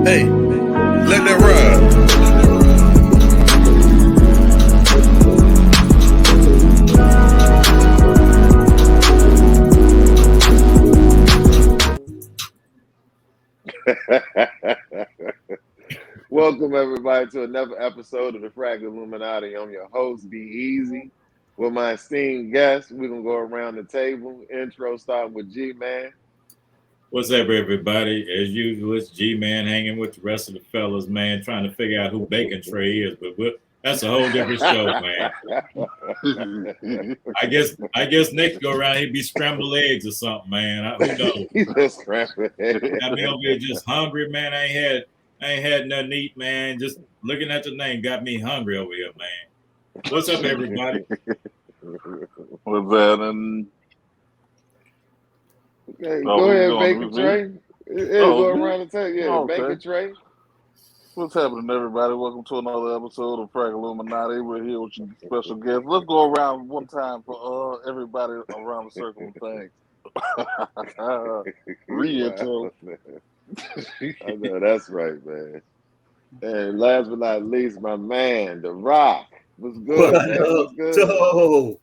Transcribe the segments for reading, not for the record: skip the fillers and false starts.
Hey, let that ride. Welcome everybody to another episode of the FragLluminati. I'm your host, B Eazy. With my esteemed guests, we're gonna go around the table. Intro starting with GMan. What's up, everybody? As usual, it's GMan hanging with the rest of the fellas, man, trying to figure out who Bacon Tray is, but that's a whole different show, man. I guess next go around he'd be scrambled eggs or something, man. Who knows? Just scrambled eggs. I mean, over here just hungry, man. I ain't had nothing to eat, man. Just looking at the name got me hungry over here, man. What's up, everybody? What's that? And okay, go ahead, Bacon Tray. Go around the table. Yeah, okay. Bacon Tray. What's happening, everybody? Welcome to another episode of FragLluminati. We're here with your special guest. Let's go around one time for everybody around the circle of things. Re-intro. I know that's right, man. And last but not least, my man, The Rock. What's good, man? What's good?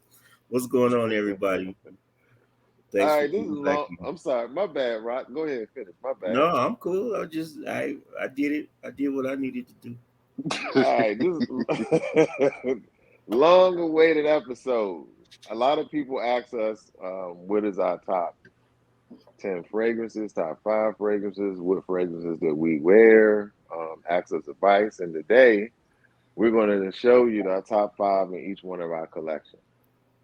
What's going on, everybody? All right, this is long. I'm sorry, my bad, Rock. Go ahead and finish. My bad. No, I'm cool. I did it. I did what I needed to do. All right, this is long-awaited episode. A lot of people ask us, what is our top 10 fragrances, top 5 fragrances, what fragrances that we wear, ask us advice. And today, we're going to show you the top 5 in each one of our collections.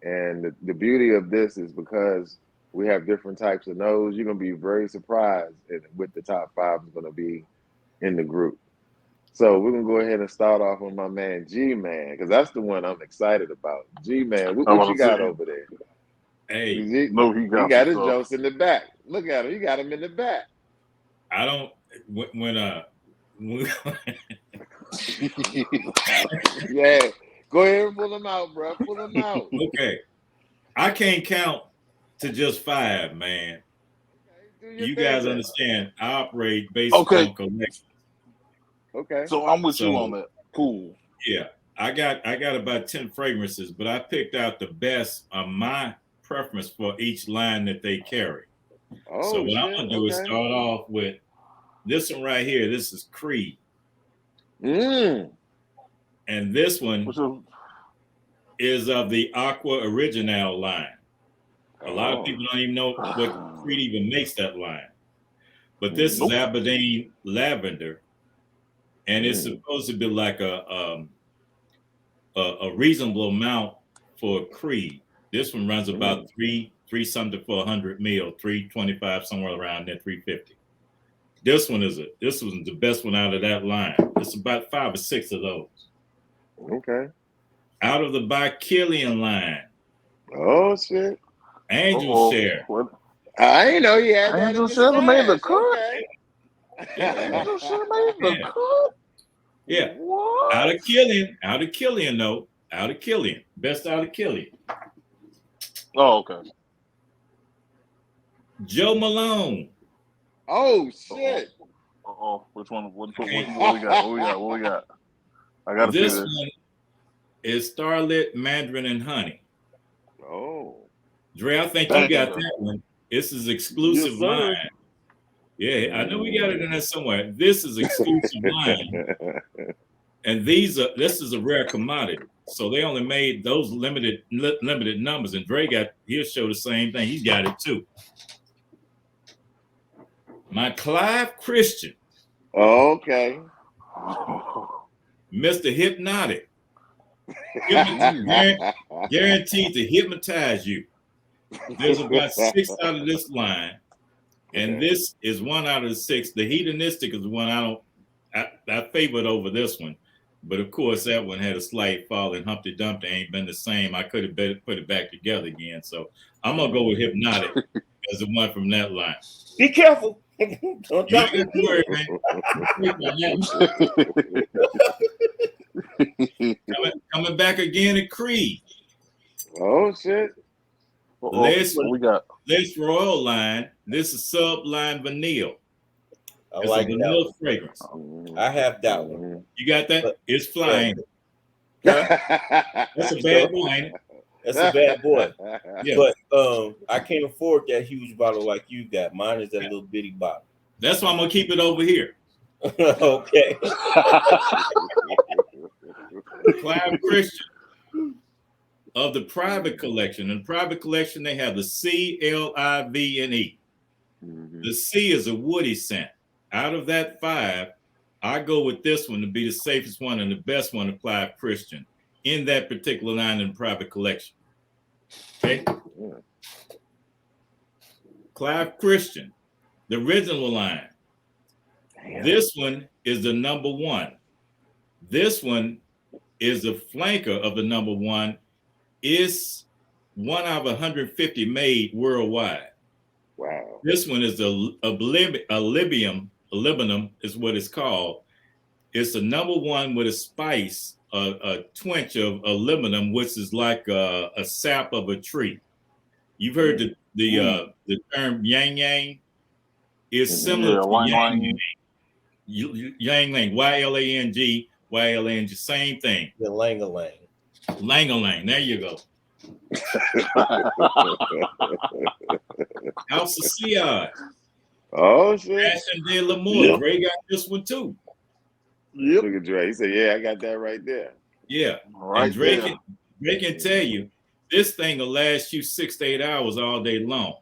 And the beauty of this is because we have different types of nose, you're going to be very surprised with the top 5 is going to be in the group. So we're going to go ahead and start off with my man GMan, because that's the one I'm excited about. GMan, what you got over there? Hey, he got his jokes in the back. Look at him. He got him in the back. I don't, when yeah, go ahead and pull them out, bro. Pull them out. Okay. I can't count to just 5, man. Okay, you guys understand, I operate based on collections. Okay. So I'm with you on that. Cool. Yeah. I got about 10 fragrances, but I picked out the best of my preference for each line that they carry. Oh, so what I'm gonna do is start off with this one right here. This is Creed. And this one is of the Aqua Original line. A lot of people don't even know what Creed even makes that line. But this is Aberdeen Lavender, and it's supposed to be like a reasonable amount for Creed. This one runs about three something for 100 mil, 325 somewhere around there, 350. This one's the best one out of that line. It's about 5 or 6 of those. Okay. Out of the Bikilian line. Oh shit. Angel Share. I ain't know he had that. Angel Share made the cut. Angel Share made the cut. Yeah. What? Out of Killian though. Out of Killian. Best out of Killian. Oh, okay. Joe Malone. Oh shit. Which one? What we got? What we got? I gotta this see this. One is Starlit Mandarin and Honey. Oh. Dre, I think you got that one. This is exclusive line. Yeah, I know we got it in there somewhere. This is exclusive line. And this is a rare commodity. So they only made those limited numbers. And Dre he'll show the same thing. He's got it too. My Clive Christian. Okay. Mr. Hypnotic. Guaranteed to hypnotize you. There's about 6 out of this line. And this is 1 out of the 6. The hedonistic is the one I favored over this one. But of course, that one had a slight fall, and Humpty Dumpty ain't been the same. I could have put it back together again. So I'm going to go with Hypnotic as the one from that line. Be careful. Don't drop it. Coming back again at Creed. Oh, shit. What we got? This Royal line. This is Sublime Vanille. It's like a vanilla fragrance. I have that one. You got that? But, it's flying. Huh? That's a bad boy, ain't it? That's a bad boy. Yeah. But I can't afford that huge bottle like you got. Mine is that little bitty bottle. That's why I'm gonna keep it over here. Okay. Clive Christian of the private collection. In the private collection, they have the CLIVNE. The C is a woody scent. Out of that 5, I go with this one to be the safest one and the best one of Clive Christian in that particular line in the private collection. Okay. Clive Christian, the original line. Damn. This one is the number 1. This one is the flanker of the number 1. It's 1 out of 150 made worldwide. Wow. This one is a libium is what it's called. It's the number 1 with a spice, a twinge of aluminum, which is like a sap of a tree. You've heard the term yang yang. It's similar to yang yang. Yang lang, YLANG, same thing. The lang-a-lang. Lang-a-lang, there you go. House of Sead. Oh shit. Passion de l'Amour. Yep. Dre got this one too. Yep. Look at Dre. He said, yeah, I got that right there. Yeah. Right. And Dre can tell you this thing will last you 6 to 8 hours all day long.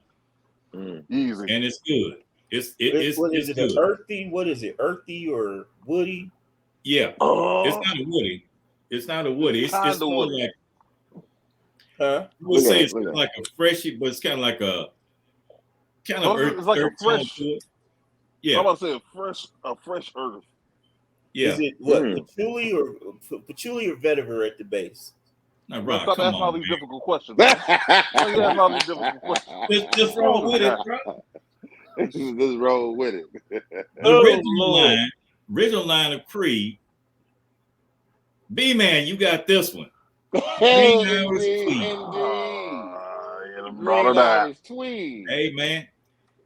Easy. And it's good. It's good. Earthy? What is it? Earthy or woody? Yeah. It's not a woody. It's not a woody. It's more like, I would say it's like a freshy, but it's kind of like a earth. It's like a fresh. Yeah. I'm about to say a fresh earth. Yeah. Is it what? Patchouli or vetiver at the base? Now, Rob, stop asking all these difficult questions. Just roll with it, bro. Just roll with it. The original line of Creed. B-Man, you got this one. Hey, Tweed. Hey, man.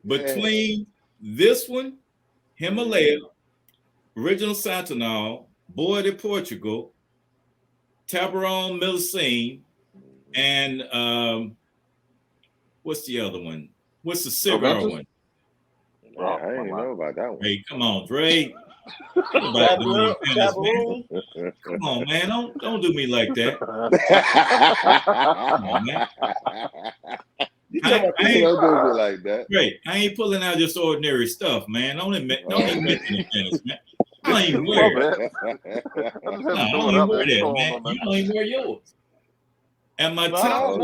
Between this one, Himalaya, Original Santanol, Bois de Portugal, Tabaron Millicine, and what's the other one? What's the cigar one? I didn't know about that one. Hey, come on, Dre. Come on, man. Don't do me like that. Come on, man. Don't do me like that. Great. I ain't pulling out just ordinary stuff, man. Don't admit anything, man. I don't even wear it. I don't even wear that, man. You don't even wear yours. And my top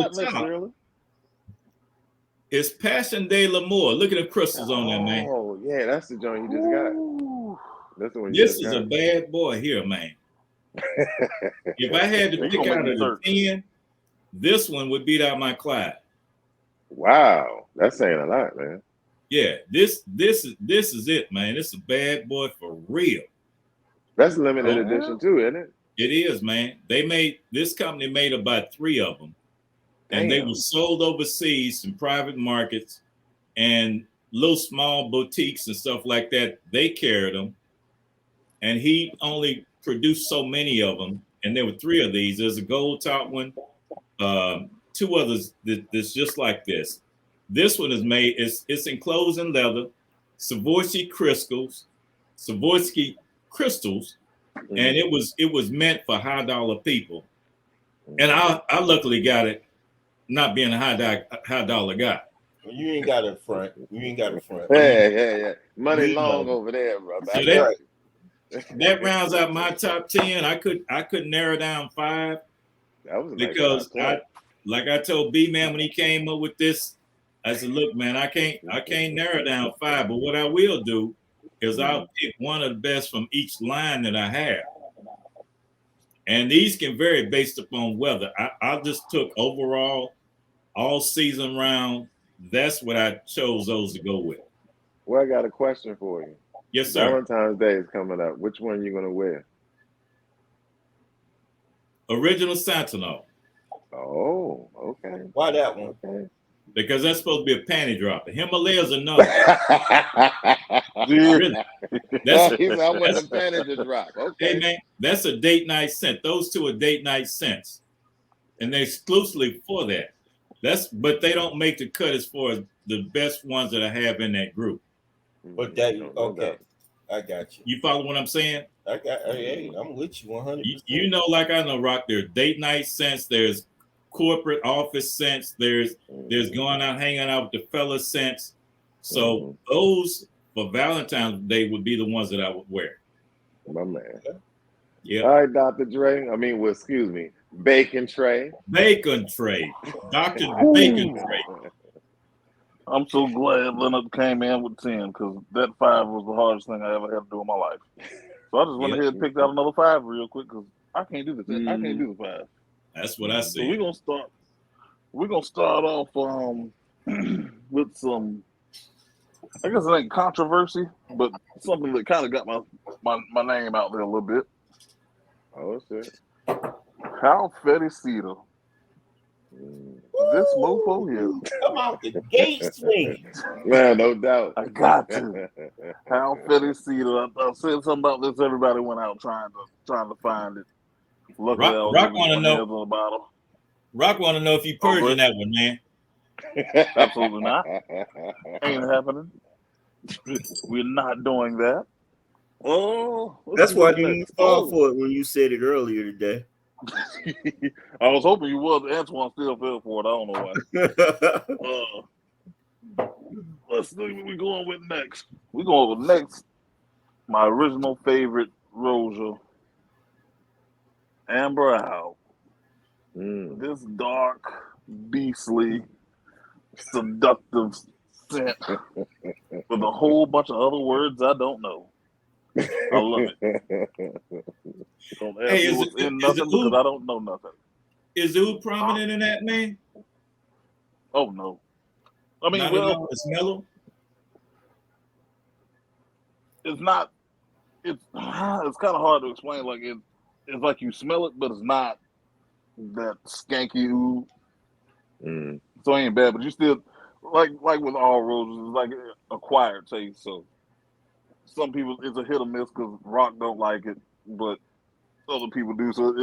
is Passion de l'Amour. Look at the crystals on there, man. Oh, yeah, that's the joint you just got. That's the one this is a bad boy here, man. If I had to pick out of the 10, this one would beat out my Clyde. Wow, that's saying a lot, man. Yeah, this is it, man. It's a bad boy for real. That's limited edition too, isn't it? It is, man. This company made about 3 of them. And they were sold overseas in private markets and little small boutiques and stuff like that. They carried them. And he only produced so many of them. And there were 3 of these. There's a gold top one, 2 others that's just like this. This one is made, it's enclosed in leather, Swarovski crystals, and it was meant for high dollar people. And I luckily got it, not being a high dollar guy. You ain't got it front. Yeah. Money long over there, bro. So that rounds out my top 10. I could narrow down 5 because like I told B-Man when he came up with this, I said, look, man, I can't narrow down 5, but what I will do is I'll pick one of the best from each line that I have. And these can vary based upon weather. I just took overall, all season round. That's what I chose those to go with. Well, I got a question for you. Yes, sir. Valentine's Day is coming up. Which one are you going to wear? Original Santanol. Oh, okay. Why that one? Okay. because that's supposed to be a panty dropper. Himalayas are no. Really. That's He said, I want the panty to drop. Okay. Hey man, that's a date night scent. Those two are date night scents, and they're exclusively for that. But they don't make the cut as far as the best ones that I have in that group. But that okay, I got you. You follow what I'm saying? Hey, I'm with you 100%. You know, like I know, Rock. There's date night scents. There's corporate office scents. There's going out hanging out with the fellas scents. So those for Valentine's Day would be the ones that I would wear. My man. Yeah. All right, Dr. Dre. Excuse me. Bacon Tray. Bacon Tray. Dr. Bacon Tray. I'm so glad Leonard came in with 10 because that 5 was the hardest thing I ever had to do in my life. So I just went ahead and picked out another 5 real quick because I can't do the 10. I can't do the 5. That's what I see. So we're gonna start off with some, I guess it ain't controversy, but something that kind of got my name out there a little bit. Oh shit. How Fetty Cedar. This mofo here. Come out the gate swing. Man, no doubt. I got to. How Fetty Cedar. I said something about this. Everybody went out trying to find it. Luckily, Rock want to know. Rock want to know if you purging that one, man. Absolutely not. Ain't happening. We're not doing that. Oh, that's why you didn't fall for it when you said it earlier today. I was hoping you was. Antoine still fell for it. I don't know why. Let's see what we're going with next. We're going with next. My original favorite Rosa, Amber Owl. This dark, beastly, seductive scent with a whole bunch of other words I don't know. I love it. Don't ask me what's in nothing because I don't know nothing. Is the oud prominent in that, man? Oh no. I mean, it's mellow. It's not. It's kind of hard to explain. Like it's like you smell it, but it's not that skanky oud. So it ain't bad, but you still like with all roses, it's like an acquired taste. So some people it's a hit or miss because Rock don't like it, but other people do. So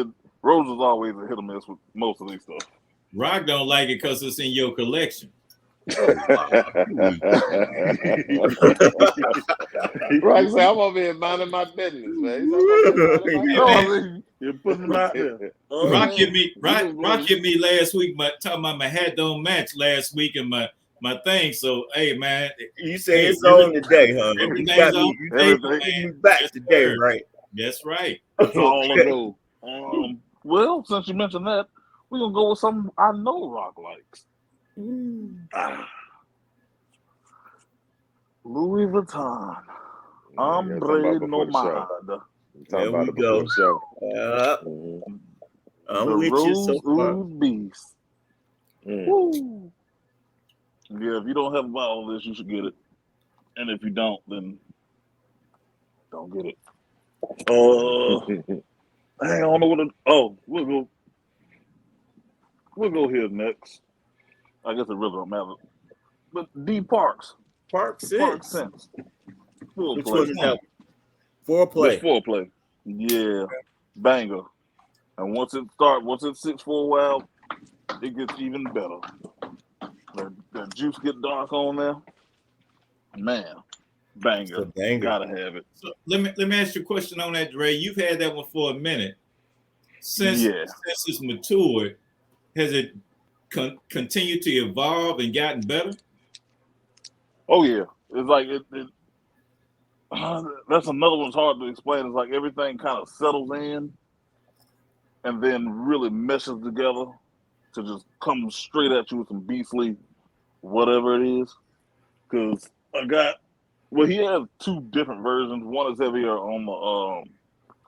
rose is always a hit or miss with most of these stuff. Rock don't like it because it's in your collection. Rock say, I'm over here minding my business, man. You're putting them out there. Rock hit me last week. Talking about my hat don't match last week and my thing. So hey man, you say it's on today, huh? Everything's on today. Back today, right? That's right. That's all I know. Well, since you mentioned that, we're gonna go with something I know Rock likes. Louis Vuitton. Hombre Nomad. There we go. I'm with you so far. Beast. Woo. Yeah, if you don't have a bottle of this, you should get it. And if you don't, then don't get it. I don't know what it. Oh, we'll go here next. I guess it really don't matter. But D Parks. Park Sense. Which one is that? Foreplay. Foreplay. Yeah. Banger. And once it sits for a while, it gets even better. The juice get dark on there. Man. Banger. Gotta have it. So let me ask you a question on that, Dre. You've had that one for a minute. Since it's matured, has it continued to evolve and gotten better? Oh yeah, it's like that's another one's hard to explain. It's like everything kind of settles in, and then really meshes together to just come straight at you with some beastly whatever it is. Because he has 2 different versions. One is heavier on the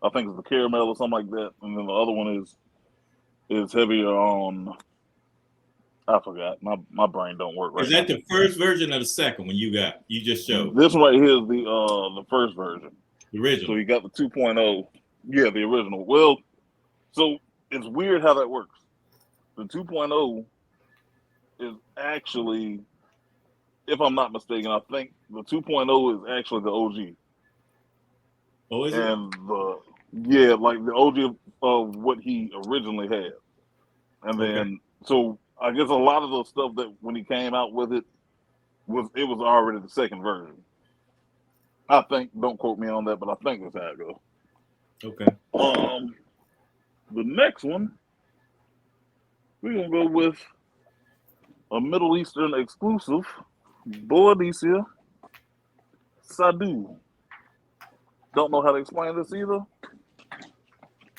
I think it's the caramel or something like that, and then the other one is heavier on. I forgot. My brain don't work right now. Is that the first version or the second one you just showed? This one right here is the first version. The original. So you got the 2.0. Yeah, the original. Well, so it's weird how that works. The 2.0 is actually, if I'm not mistaken, I think the 2.0 is actually the OG. Oh, is it? And like the OG of what he originally had. And then, so I guess a lot of the stuff that when he came out with it was already the second version. I think, don't quote me on that, but I think that's how it goes. Okay. The next one, we're gonna go with a Middle Eastern exclusive, Boy Aka Sadu. Don't know how to explain this either.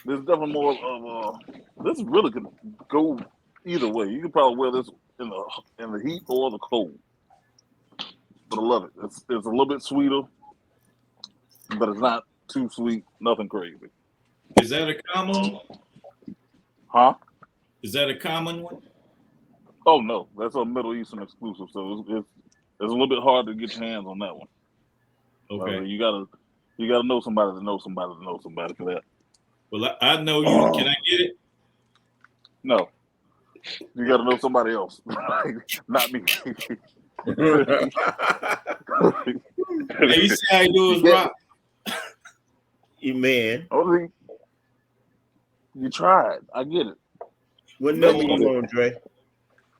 There's definitely more of this really could go either way. You could probably wear this in the heat or the cold. But I love it. It's a little bit sweeter, but it's not too sweet, nothing crazy. Is that a common one? Huh? Is that a common one? Oh no, that's a Middle Eastern exclusive, so it's a little bit hard to get your hands on that one. Okay. You gotta know somebody to know somebody to know somebody for that. Well, I know you. Can I get it? No, you gotta know somebody else, not me. Hey, you see how you do his rock? You man. Only you tried. I get it. What number you on, Dre?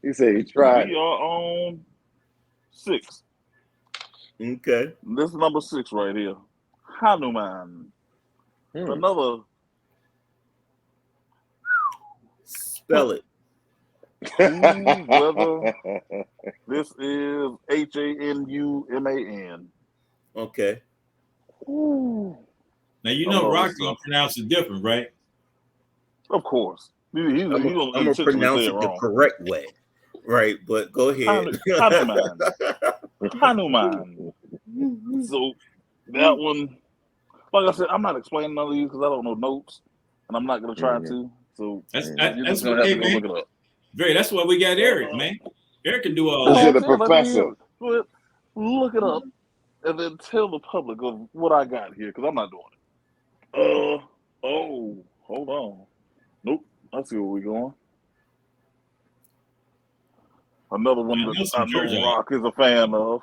He said he tried. We are on 6. Okay. This is number 6 right here. Hanuman. Another. Spell it. Whether this is Hanuman. Okay. Ooh. Now you know Rock's gonna pronounce it different, right? Of course. He's I'm gonna pronounce it the correct way. Right, but go ahead. Hanuman. So that one, like I said, I'm not explaining none of these because I don't know notes, and I'm not gonna try to. So you're just gonna have to go look it up. Dre, that's why we got Eric, man. Eric can do all This is that. the professor. Look it up, and then tell the public of what I got here because I'm not doing it. Oh, hold on. Nope. I see where we're going. Another one that I know Rock is a fan of.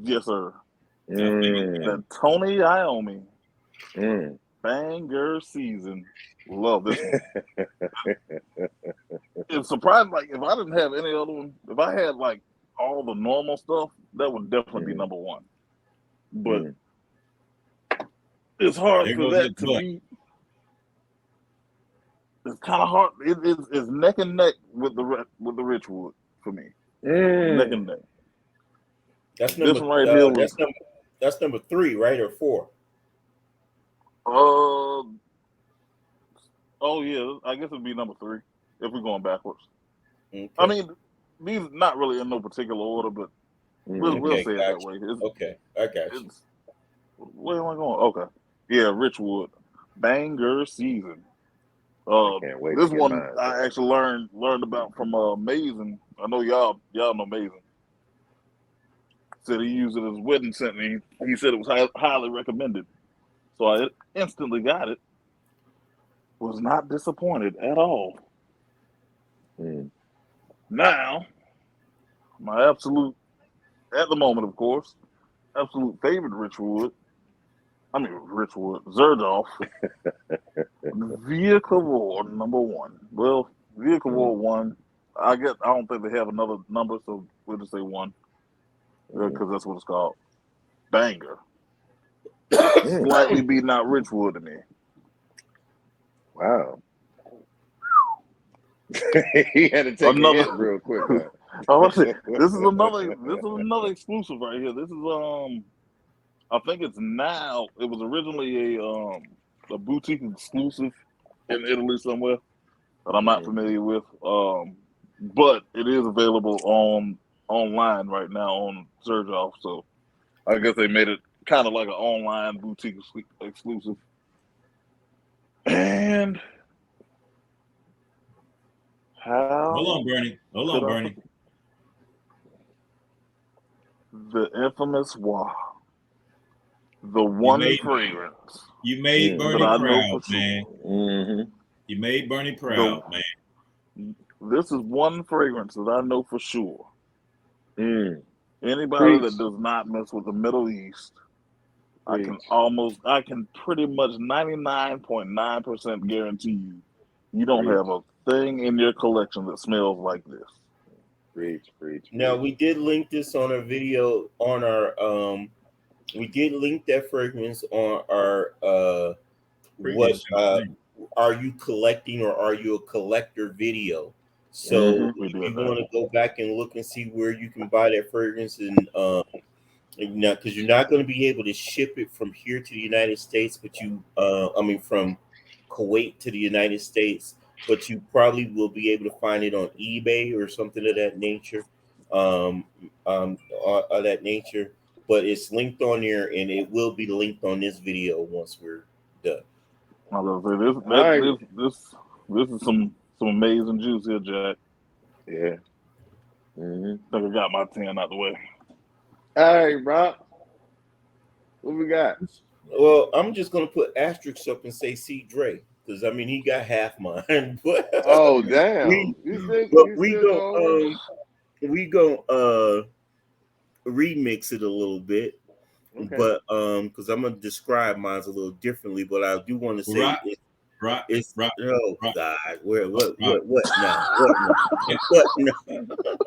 Yes, sir. The Tony Iommi. Banger season. Love this one. It's surprising, like, if I didn't have any other one, if I had, like, all the normal stuff, that would definitely be number 1. But it's hard for that to be. It's kind of hard. It's neck and neck with the Richwood for me. Neck and neck. That's number. This one right here. That's number 3, right, or 4? Oh yeah. I guess it'd be number 3 if we're going backwards. Okay. I mean, these not really in no particular order, but we'll say it that way. Okay, I got you. Where am I going? Okay. Yeah, Richwood. Banger season. Can't wait this to get one mine. I actually learned about from Amazing. I know y'all know Amazing. Said he used it as wedding scent. And he said it was highly recommended. So I instantly got it. Was not disappointed at all. Now, my absolute, at the moment, of course, absolute favorite Richwood, Zerdoff, Vehicle War number 1. Well, Vehicle War 1. I don't think they have another number, so we'll just say 1 because that's what it's called. Banger. Slightly beating out Richwood to me. Wow. He had to take a hit real quick. This is another exclusive right here. This is I think it's now. It was originally a boutique exclusive in Italy somewhere that I'm not familiar with. But it is available online right now on Surgeoff. So I guess they made it kind of like an online boutique exclusive. And Hold on, Bernie. The infamous Wah. The one fragrance. You made Bernie proud, man. You made Bernie proud, man. This is one fragrance that I know for sure. Mm. Anybody Preach. that does not mess with the Middle East, I Preach. can pretty much 99.9% guarantee you don't Preach. have a thing in your collection that smells like this. Preach. Preach. Now Preach. we did link this on our video on our we did link that fragrance on our what Previous show. are you collecting or are you a collector video. So Mhm. We if did you that. want to go back and look and see where you can buy that fragrance and now because you're not going to be able to ship it from here to the United States, but you from Kuwait to the United States, but you probably will be able to find it on eBay or something of that nature. Of that nature, but it's linked on there and it will be linked on this video once we're done. I was gonna say All right. this is some amazing juice here, Jack. Yeah. Mhm. I think I got my 10 out the way. All right, Rob. What we got? Well, I'm just gonna put asterisks up and say C Dre because I mean he got half mine, but Oh, damn. we You still go over? we go remix it a little bit, Okay. but because I'm gonna describe mine a little differently, but I do want to say Rock, it's Rock, oh Rock, God, what Rock. now? What now?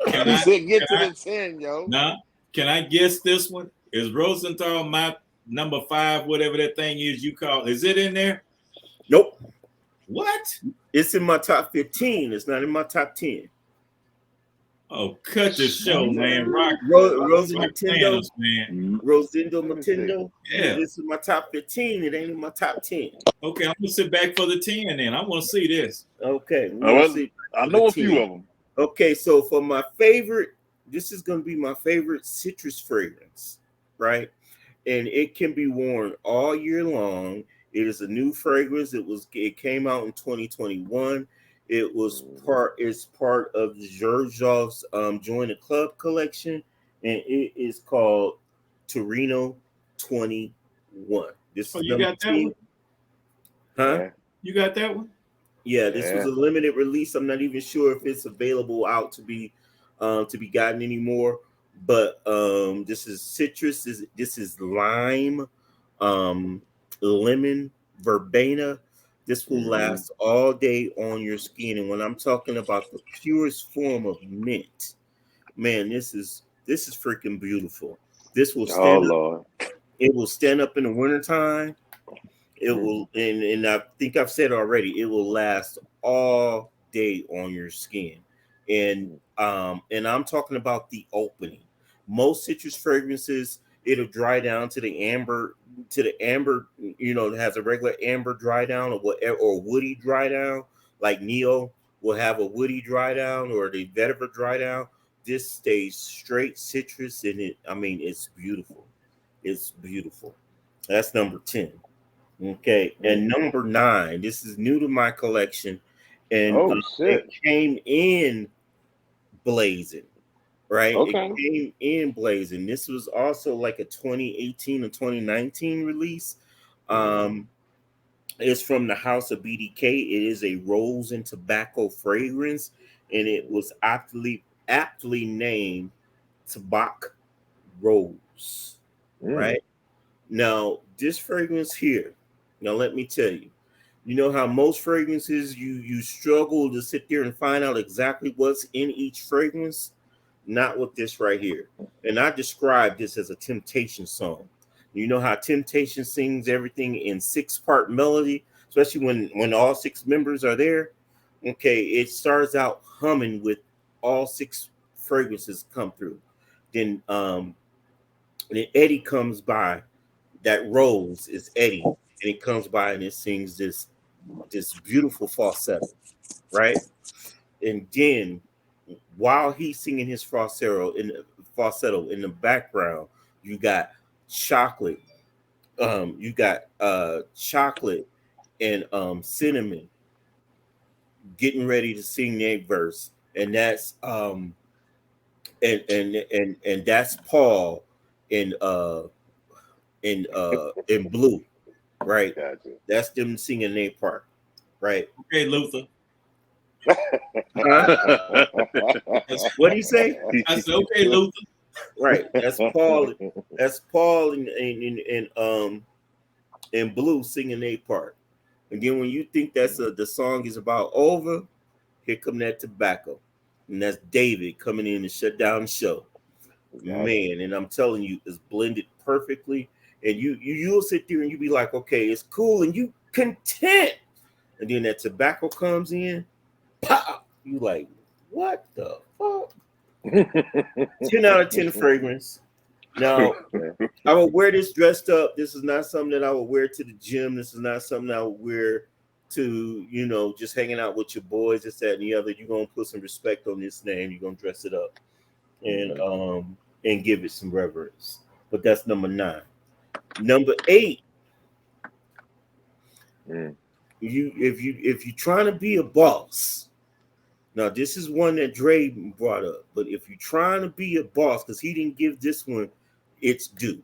Can He I? said get to Can I? the 10, yo. Nah. Can I guess this one? Is Rosenthal my number 5, whatever that thing is you call? Is it in there? Nope, What? it's in my top 15. It's not in my top 10. Oh, cut the show, man. Rock, Rosa Rock playing Nintendo, us, man. Rosendo Let me see. Nintendo. Yeah. This is my top 15. It ain't in my top 10. Okay, I'm gonna sit back for the 10 then. I want to see this. Okay, we're Well, gonna see. I know a few of them. Okay, so for my favorite, this is gonna be my favorite citrus fragrance, right? And it can be worn all year long. It is a new fragrance. It came out in 2021. It's part of Xerjov's Join the Club collection, and it is called Torino 21. This Oh, is you number got that 10. one? Huh? Yeah. You got that one? Yeah, this was Yeah. a limited release. I'm not even sure if it's available out to be gotten anymore. But this is citrus. This is lime, lemon, verbena. This will last all day on your skin. And when I'm talking about the purest form of mint, man, this is freaking beautiful. This will Oh, stand up. Lord. It will stand up in the wintertime. It will, and I think I've said already, it will last all day on your skin. And I'm talking about the opening. Most citrus fragrances, it'll dry down to the amber, it has a regular amber dry down or whatever, or woody dry down, like Neo will have a woody dry down or the vetiver dry down. This stays straight citrus, and it's beautiful. It's beautiful. That's number 10. Okay, and number 9, this is new to my collection, and Oh, it shit. came in blazing, right? It Okay. came in blazing. This was also like a 2018 or 2019 release. It's from the house of BDK. It is a rose and tobacco fragrance, and it was aptly named Tabak Rose, right? Now, this fragrance here, now let me tell you, you know how most fragrances you struggle to sit there and find out exactly what's in each fragrance? Not with this right here. And I describe this as a Temptation song. You know how Temptation sings everything in 6-part melody, especially when all 6 members are there. Okay, it starts out humming with all 6 fragrances come through. Then Eddie comes by. That rose is Eddie, and it comes by and it sings this beautiful falsetto, right? And then while he's singing his falsetto in the background, you got chocolate, chocolate and cinnamon getting ready to sing their verse, and that's and that's Paul in blue, right? Gotcha. That's them singing their part, right? Okay, Luther. Huh? What do you say? I said, okay, Luther. Right. That's Paul. That's Paul and Blue singing their part. And then when you think the song is about over, here come that tobacco. And that's David coming in to shut down the show. Man, and I'm telling you, it's blended perfectly. And you'll sit there and you be like, okay, it's cool, and you content. And then that tobacco comes in, pop. You like, what the fuck? 10 out of 10 fragrance. Now, I would wear this dressed up. This is not something that I would wear to the gym. This is not something I would wear to, just hanging out with your boys, this, that, and the other. You're gonna put some respect on this name. You're gonna dress it up and give it some reverence. But that's number 9. Number 8. If you're trying to be a boss. Now, this is one that Dre brought up, but if you're trying to be a boss, because he didn't give this one its due.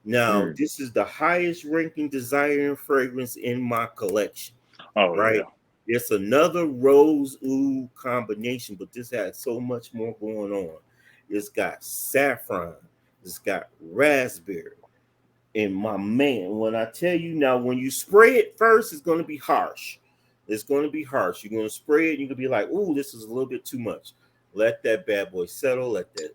Now, this is the highest ranking designer fragrance in my collection. Oh, right? Yeah. It's another rose oud combination, but this has so much more going on. It's got saffron, it's got raspberry. And my man, when I tell you now, when you spray it first, it's going to be harsh. It's going to be harsh. You're going to spray it, and you're going to be like, ooh, this is a little bit too much. Let that bad boy settle. Let that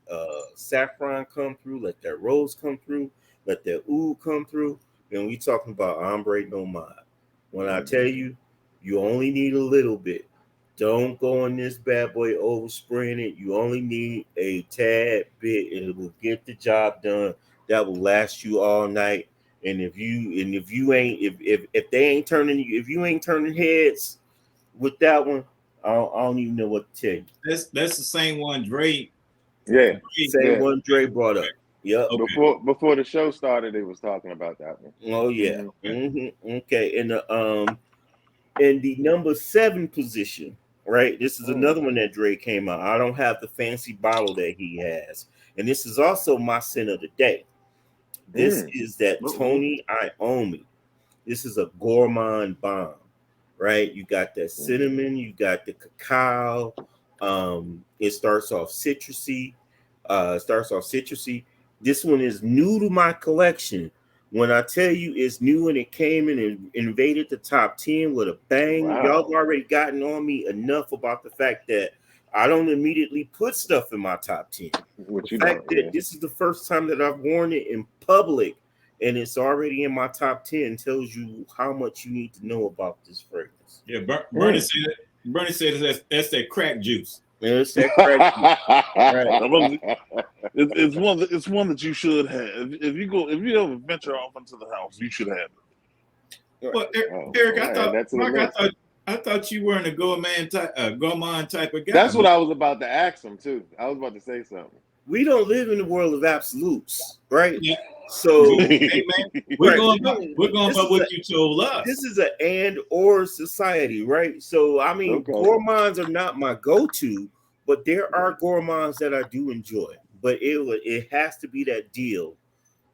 saffron come through. Let that rose come through. Let that oud come through. And we talking about ombre no mod. When I tell you, you only need a little bit. Don't go on this bad boy overspraying it. You only need a tad bit, and it will get the job done. That will last you all night. And if you ain't turning heads with that one, I don't even know what to tell you. That's the same one Dre. Yeah. One Dre brought up. Yep. Okay. Before the show started, they was talking about that one. Oh yeah. Okay. And the number 7 position, right? This is another one that Dre came out. I don't have the fancy bottle that he has, and this is also my scent of the day. This is that Tony Iommi. This is a Gourmand bomb, right? You got that cinnamon, you got the cacao. It starts off citrusy. This one is new to my collection. When I tell you it's new and it came in and invaded the top 10 with a bang, y'all have already gotten on me enough about the fact that I don't immediately put stuff in my top 10. The fact that this is the first time that I've worn it in public and it's already in my top 10 tells you how much you need to know about this fragrance. Yeah, Bernie said that's that crack juice. Yeah, it's that crack juice. Right. It's one that you should have. If you ever venture off into the house, you should have it. Well, Eric, I thought you weren't a Gourmand type of guy. That's what I was about to ask him too. I was about to say something. We don't live in the world of absolutes, right? Yeah. So hey, man, we're going by what you told us. This is an and or society, right? So I mean, gourmands are not my go-to, but there are gourmands that I do enjoy. But it has to be that deal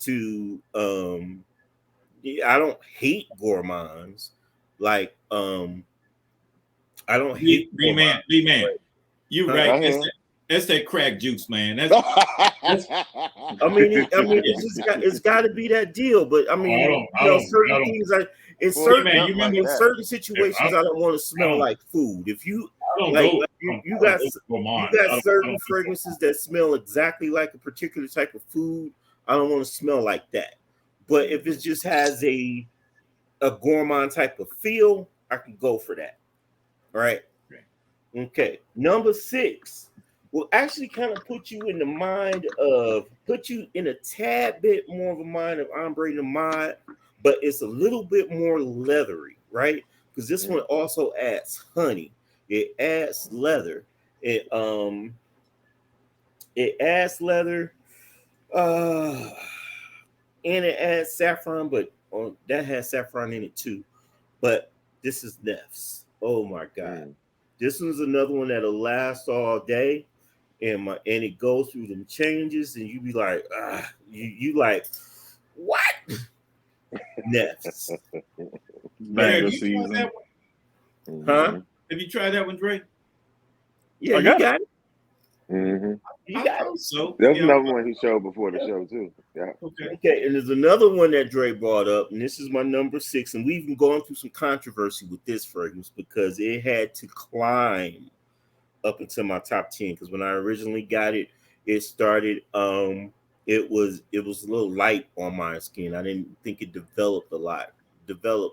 to I don't hate gourmands. Like I don't hate B man. You're right. That's that crack juice, man. That's I mean, it's got to be that deal. But I mean, certain things in certain situations, I don't want to smell like food. If you you got certain fragrances that smell exactly like a particular type of food, I don't want to smell like that. But if it just has a gourmand type of feel, I can go for that. All right. Okay. Number 6 will actually kind of put you in a tad bit more of a mind of ombre de mod, but it's a little bit more leathery, right? Because this one also adds honey. It adds leather. It adds leather. And it adds saffron, but that has saffron in it too. But this is Neff's. Oh my God. This one's another one that'll last all day. And it goes through them changes, and you be like, you like, what? Neff's. Mango season. Huh? Have you tried that one, Dre? Yeah, I you got got it. Mm-hmm. You I got it. thought so. There's Yeah. another one he showed before the show too. Yeah. Okay. Okay, and there's another one that Dre brought up, and this is my number 6, and we've been going through some controversy with this fragrance because it had to climb up into my top 10. Because when I originally got it, it started it was a little light on my skin. I didn't think it developed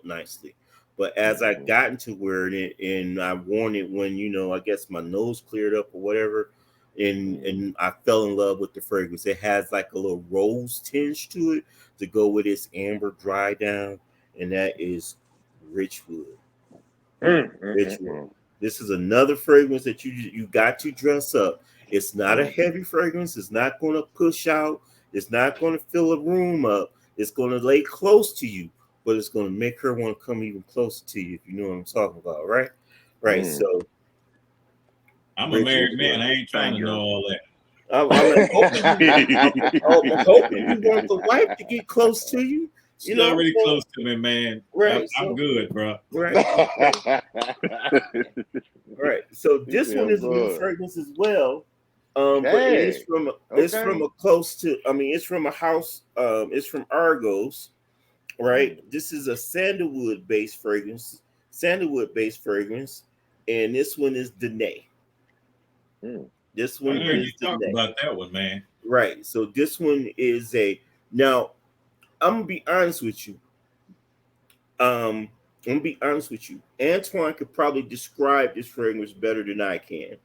nicely. But as I got into wearing it and I worn it when, I guess my nose cleared up or whatever, and I fell in love with the fragrance. It has like a little rose tinge to it to go with its amber dry down, and that is Richwood. Richwood. This is another fragrance that you got to dress up. It's not a heavy fragrance. It's not going to push out. It's not going to fill a room up. It's going to lay close to you, but it's going to make her want to come even closer to you, if you know what I'm talking about, right? Right. So I'm a married man. I ain't trying to know all that. I'm hoping you want the wife to get close to you. She's already close to me, man. Right, I'm good, bro. Right. Right. So this one is a new fragrance as well. But it is from a close to. I mean, it's from a house. It's from Argos, right? This is a sandalwood based fragrance, and this one is Danae. This one I heard is you talk about that one, man. Right. So this one is now. I'm gonna be honest with you. Antoine could probably describe this fragrance better than I can.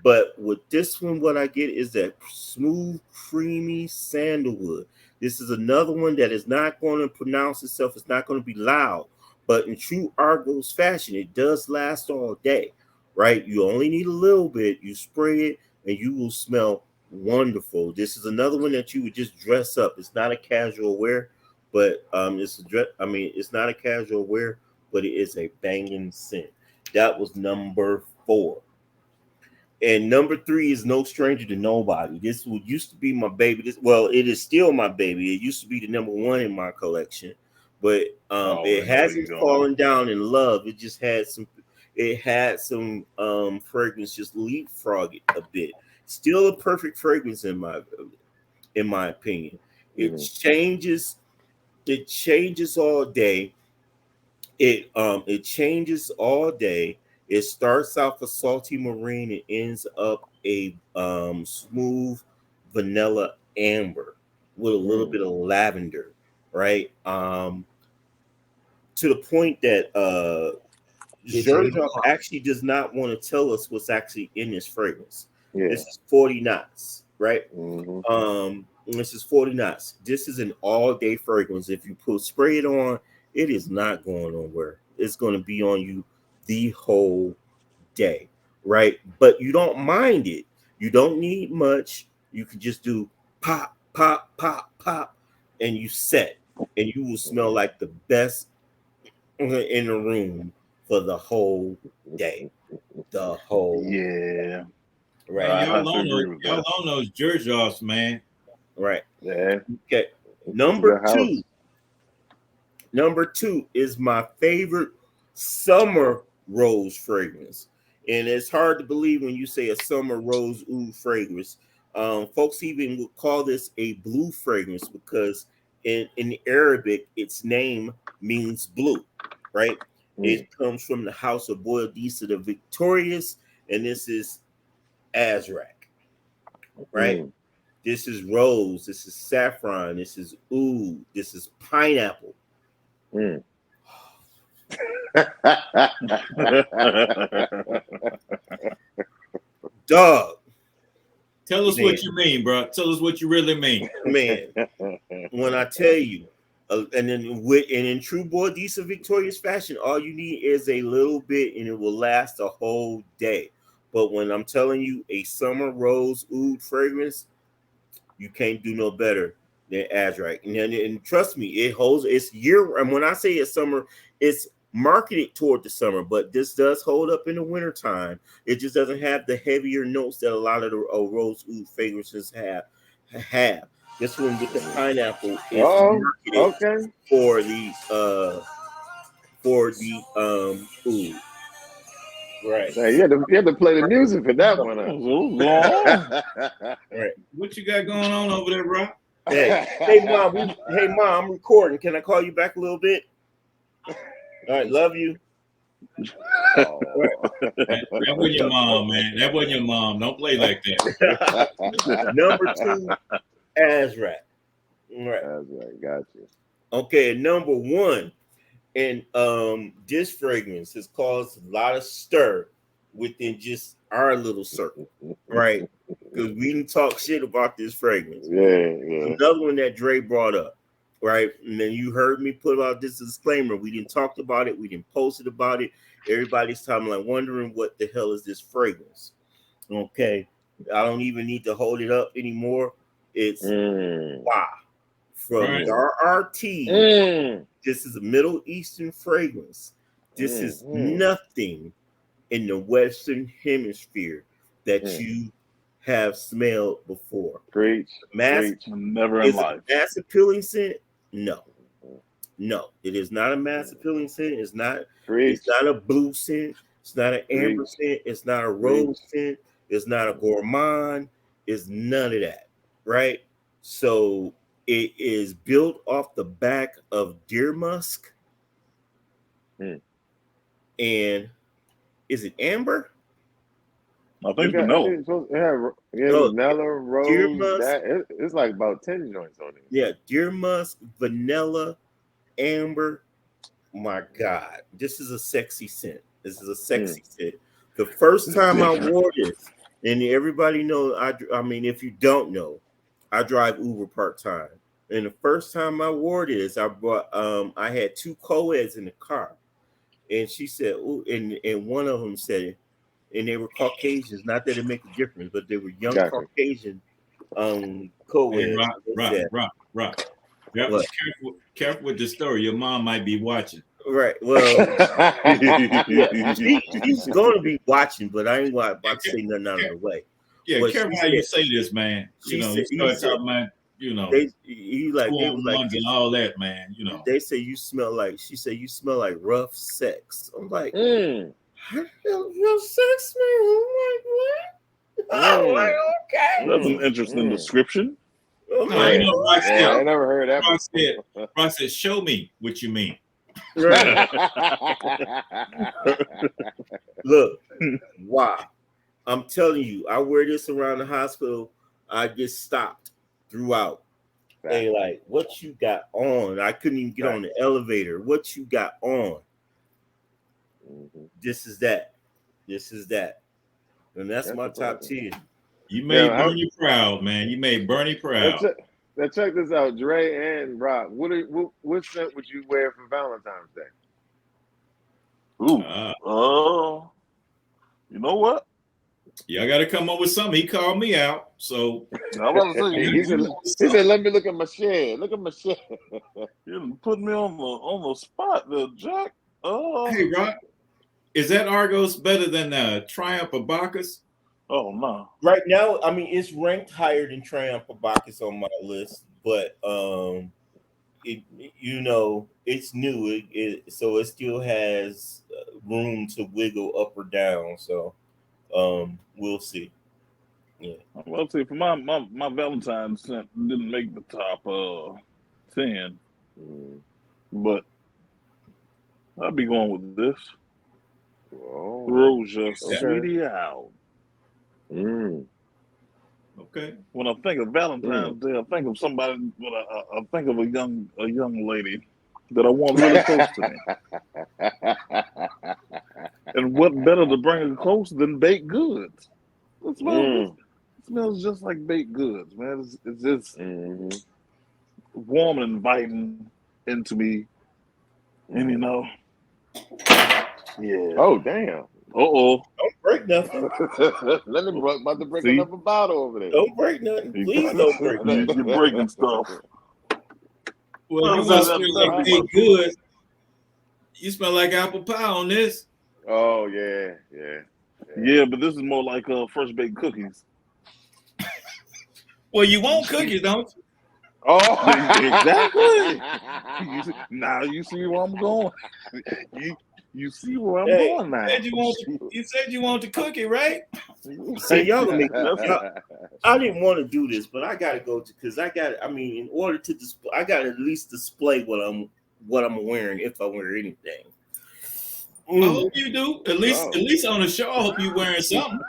But with this one, what I get is that smooth, creamy sandalwood. This is another one that is not going to pronounce itself. It's not going to be loud. But in true Argos fashion, it does last all day, right? You only need a little bit. You spray it, and you will smell wonderful. This is another one that you would just dress up. It's not a casual wear, but it's not a casual wear, but it is a banging scent. That was number 4. And number 3 is no stranger to nobody. This used to be my baby. It is still my baby. It used to be the number 1 in my collection, but it hasn't fallen down in love. It just had some. It had some fragrance just leapfrog it a bit. Still a perfect fragrance in my opinion. It changes. It changes all day. It changes all day. It starts off a salty marine and ends up a smooth vanilla amber with a little bit of lavender, right? To the point that Georgia actually does not want to tell us what's actually in this fragrance. Yeah. This is 40 knots, right? This is 40 knots. This is an all-day fragrance. If you spray it on, it is not going nowhere. It's going to be on you the whole day, right? But you don't mind it. You don't need much. You can just do pop, pop, pop, pop, and you set, and you will smell like the best in the room for the whole day. The whole right. Man, y'all on those jersey offs, man. Right. Yeah. Okay. Number 2 is my favorite summer rose fragrance. And it's hard to believe when you say a summer rose oud fragrance. Folks even would call this a blue fragrance because in Arabic, its name means blue, right? It comes from the house of Boadicea the Victorious, and this is Azrak, right? This is rose, this is saffron, this is oud, this is pineapple. Dog. Tell us what you mean, bro. Tell us what you really mean. Man, when I tell you, and in true Boadicea Victorious fashion, all you need is a little bit and it will last a whole day. But when I'm telling you a summer rose oud fragrance, you can't do no better than Azrak. And trust me, it holds its year. And when I say it's summer, it's marketed toward the summer, but this does hold up in the wintertime. It just doesn't have the heavier notes that a lot of the rose oud fragrances have. This one with the pineapple is marketed for the oud, Right. Hey, you had to play the music for that one. Right. What you got going on over there, bro? Hey, mom. Hey, mom. I'm recording. Can I call you back a little bit? All right. Love you. Oh. That wasn't your mom, man. That wasn't your mom. Don't play like that. Number 2, Azrak. Right. That's right. Got you. Okay. Number 1, and this fragrance has caused a lot of stir within just our little circle, right? Because we didn't talk shit about this fragrance. Yeah. Another one that Dre brought up, right? And then you heard me put out this disclaimer. We didn't talk about it. We didn't post it about it. Everybody's timeline wondering what the hell is this fragrance. Okay. I don't even need to hold it up anymore. It's Wow from RRT. This is a Middle Eastern fragrance. This is nothing in the Western Hemisphere that you have smelled before. Preach. Never in life. Mass appealing scent? No, it is not a mass appealing scent. It's not. It's not a blue scent. It's not an amber scent. It's not a rose scent. It's not a gourmand. It's none of that, right? So it is built off the back of deer musk. And is it amber? I think vanilla. Vanilla, rose. Deer musk. It's like about 10 joints on it. Yeah, deer musk, vanilla, amber. My God, this is a sexy scent. This is a sexy scent. The first time I wore this, and everybody knows, I mean, if you don't know, I drive Uber part-time. And the first time I wore this, I brought I had 2 co-eds in the car. And she said, ooh, and one of them said, and they were Caucasians, not that it makes a difference, but they were young Caucasian co-eds. Hey, Rock. Careful with the story. Your mom might be watching. Right. Well, she's going to be watching, but I ain't about to say nothing out of the way. Yeah, but careful how you say this, man. You start talking about, he like they was like and all that, man. They say you smell like. She said you smell like rough sex. I'm like, rough sex smell. I'm like, okay. That's an interesting description. I never heard that. Rock said, "Show me what you mean." Right. Look, wow. I'm telling you, I wear this around the hospital. I get stopped throughout. They like, what you got on? I couldn't even get on the elevator. What you got on? This is that. And that's my top 10. You made Bernie proud, man. You made Bernie proud. Now check this out, Dre and Rock. What scent would you wear for Valentine's Day? You know what? Y'all got to come up with something. He called me out, so I was about to say, he said, "Let me look at my shed. Look at my shed." You put me on the spot, there, Jack. Hey, Rock, is that Argos better than Triumph of Bacchus? Oh no! Right now, I mean, it's ranked higher than Triumph of Bacchus on my list, but it's new, so it still has room to wiggle up or down. So, we'll see. Yeah. Well, see, for my Valentine's scent didn't make the top 10, but I'll be going with this. Whoa. Roja Sweetie Out. Okay. When I think of Valentine's Day, I think of somebody. I think of a young lady that I want really close to me. And what better to bring her close than baked goods? It smells just like baked goods, man. It's just warm and inviting into me, and yeah. Oh damn. Don't break nothing. Leonard about to break another bottle over there. Don't break nothing. Please don't break nothing. You're breaking stuff. Well, you must smell like baked goods. You smell like apple pie on this. Oh yeah. Yeah, but this is more like fresh baked cookies. Well, you want cookies, don't you? Oh, exactly. Now you see where I'm going. You see where I'm Hey, going now. You said you want the cookie, right? See, y'all gonna make That's- I didn't want to do this, but I gotta go because I mean, in order to display, I gotta at least display what I'm wearing if I wear anything. I hope you do. At least on the show, I hope you wearing something.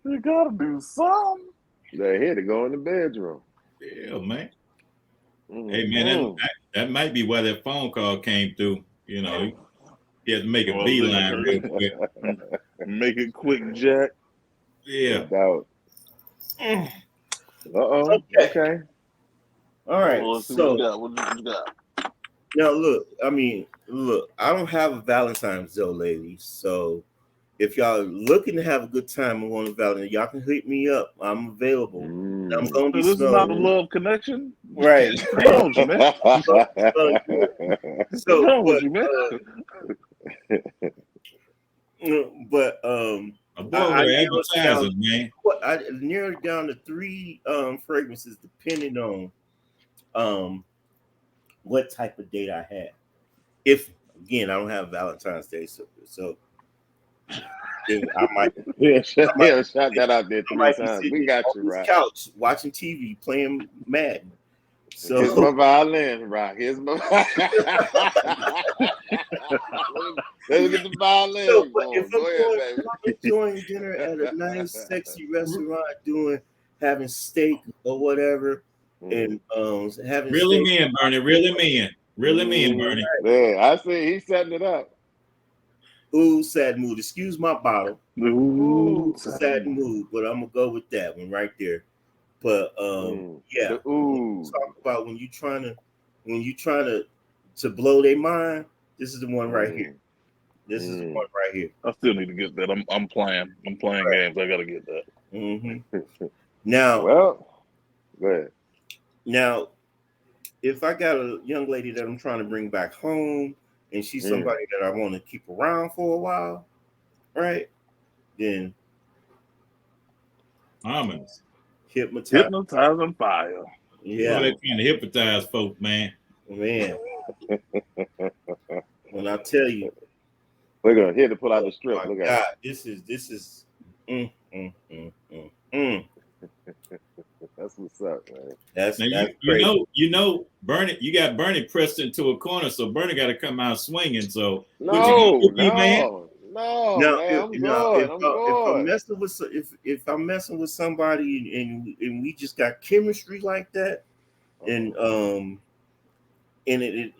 You gotta do something. They're here to go in the bedroom. Yeah, man. Mm-hmm. Hey, man, that might be why that phone call came through. You know, he had to make a beeline real quick. Make it quick, Jack. Yeah. No doubt. Uh-oh. Okay. All right. Well, let's see So what you got. What you got? now, look. I don't have a Valentine's Day, ladies. So if y'all are looking to have a good time and want a Valentine, y'all can hit me up. I'm available. I'm gonna be This is not a smelling. love connection, Right. What's wrong with you, man? What's So, wrong with you, man? But A boy, we're advertisers, man. I narrowed down to 3 fragrances depending on what type of date I had. If again I don't have Valentine's Day, so then I might shout that out there 3 times. We got you, on this right? couch watching TV, playing Madden. So Here's my violin, right? Here's my Let's get the violin. So, Go if ahead, baby. I'm enjoying dinner at a nice, sexy restaurant, having steak or whatever, and having Really steak. mean, Bernie. Really mean. Really mean, Bernie. Yeah, I see. He's setting it up. Ooh, sad mood. Excuse my bottle. Ooh, Sad mood, but I'm gonna go with that one right there. But yeah, The ooh. talk about when you trying to blow their mind. This is the one right here. This is the one right here. I still need to get that. I'm playing games. I gotta get that. Mm-hmm. Now, Well, go ahead. Now, if I got a young lady that I'm trying to bring back home and she's somebody that I want to keep around for a while, right? Then Almonds. Hypnotizing fire. Yeah. They're trying to hypnotize folk, man. Man. When I tell you, we're gonna here to pull out the strip. Oh Look God, at this is That's what's up, man. That's now, crazy. you know, Bernie. You got Bernie pressed into a corner, so Bernie got to come out swinging. So No, man, I'm good. If I'm messing with somebody and we just got chemistry like that, and it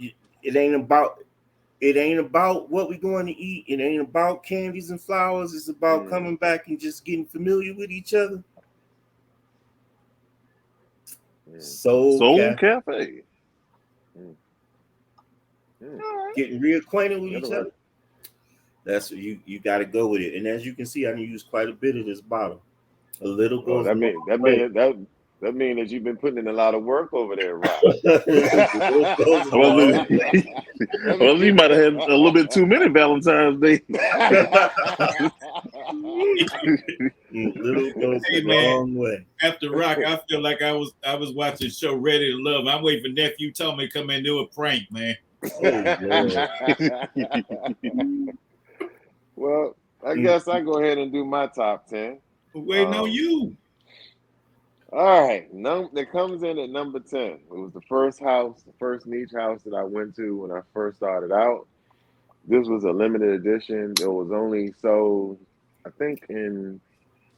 ain't about what we're going to eat. It ain't about candies and flowers. It's about coming back and just getting familiar with each other. Soul Cafe. Getting reacquainted with each other. That's what you got to go with it. And as you can see, I use quite a bit of this bottle. A little goes. That means that you've been putting in a lot of work over there, right? Well, you might have had a little bit too many Valentine's Day. Little goes Hey, a man, long way. After Rock, I feel like I was watching show Ready to Love. I'm waiting for nephew Tommy to come and do a prank, man. Well, I guess I go ahead and do my top 10. Waiting on you. All right, that comes in at number 10. It was the first niche house that I went to when I first started out. This was a limited edition. It was only sold, I think,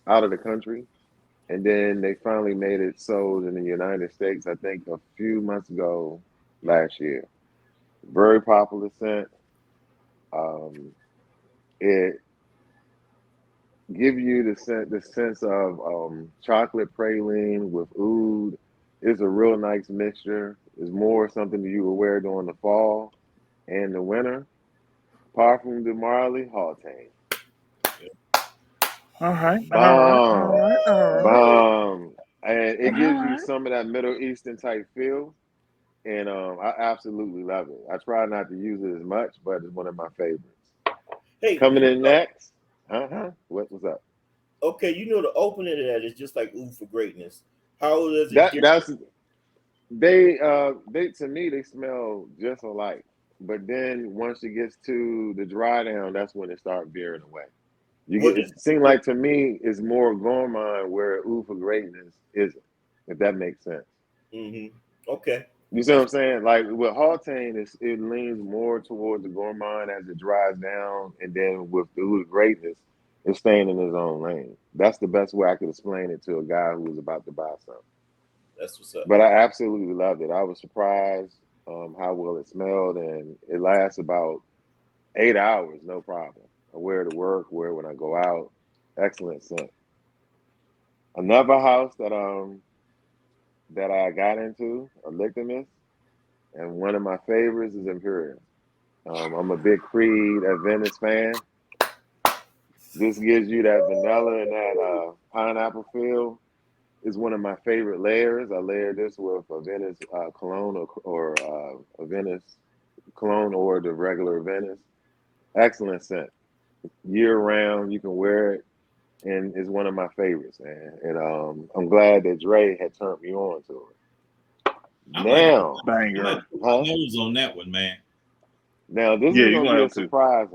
out of the country, and then they finally made it sold in the United States. I think a few months ago, last year. Very popular scent. It give you the sense of chocolate praline with oud. It's a real nice mixture. It's more something that you would wear during the fall and the winter. Parfum de Marley, Hautane. All right. And it gives you some of that Middle Eastern type feel. And I absolutely love it. I try not to use it as much, but it's one of my favorites. Hey, coming in next. What's up? Okay, the opening of that is just like "Ooh for Greatness." How does it? They to me they smell just alike. But then once it gets to the dry down, that's when it starts veering away. You What get is it seems like to me it's more Gourmand where Ooh for Greatness isn't, if that makes sense. Okay. You see what I'm saying? Like with Haltane, it leans more towards the Gourmand as it dries down, and then with the Ooh for Greatness, it's staying in his own lane. That's the best way I could explain it to a guy who was about to buy something. That's what's up. But I absolutely loved it. I was surprised how well it smelled, and it lasts about 8 hours, no problem. I wear it to work, wear it when I go out. Excellent scent. Another house that I got into, a Lictamist, and one of my favorites is Imperial. I'm a big Creed at Venice fan. This gives you that vanilla and that pineapple feel. It's one of my favorite layers. I layered this with a Venice cologne or a Venice cologne or the regular Venice. Excellent scent. Year round, you can wear it, and it's one of my favorites, man. And I'm glad that Dre had turned me on to it. Now, Banger. nose on that one, man. Now this Yeah, is you gonna gonna be a have to. surprise.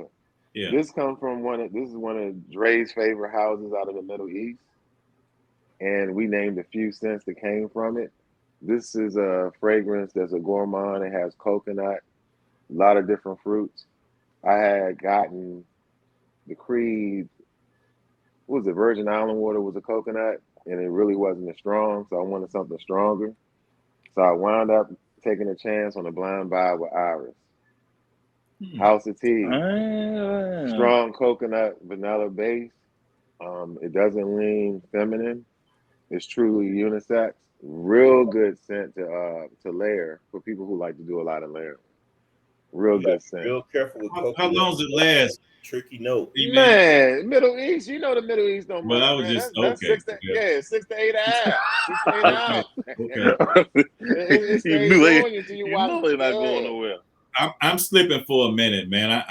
Yeah. This comes from this is one of Dre's favorite houses out of the Middle East, and we named a few scents that came from it. This is a fragrance that's a gourmand. It has coconut, a lot of different fruits. I had gotten the Creed, what was it, Virgin Island water was a coconut, and it really wasn't as strong, so I wanted something stronger. So I wound up taking a chance on a blind buy with Iris. House of Tea, strong coconut vanilla base. It doesn't lean feminine. It's truly unisex. Real good scent to layer for people who like to do a lot of layering. Real good scent. Real careful with coconut. How long does it last? Tricky note. Man, Middle East, you know the Middle East don't Well, much, I was man. just That's okay. 6 to 8 hours. 6 to 8 hours. Okay. It You stays knew on you until you you watch know it. they're not going nowhere. I'm slipping for a minute, man.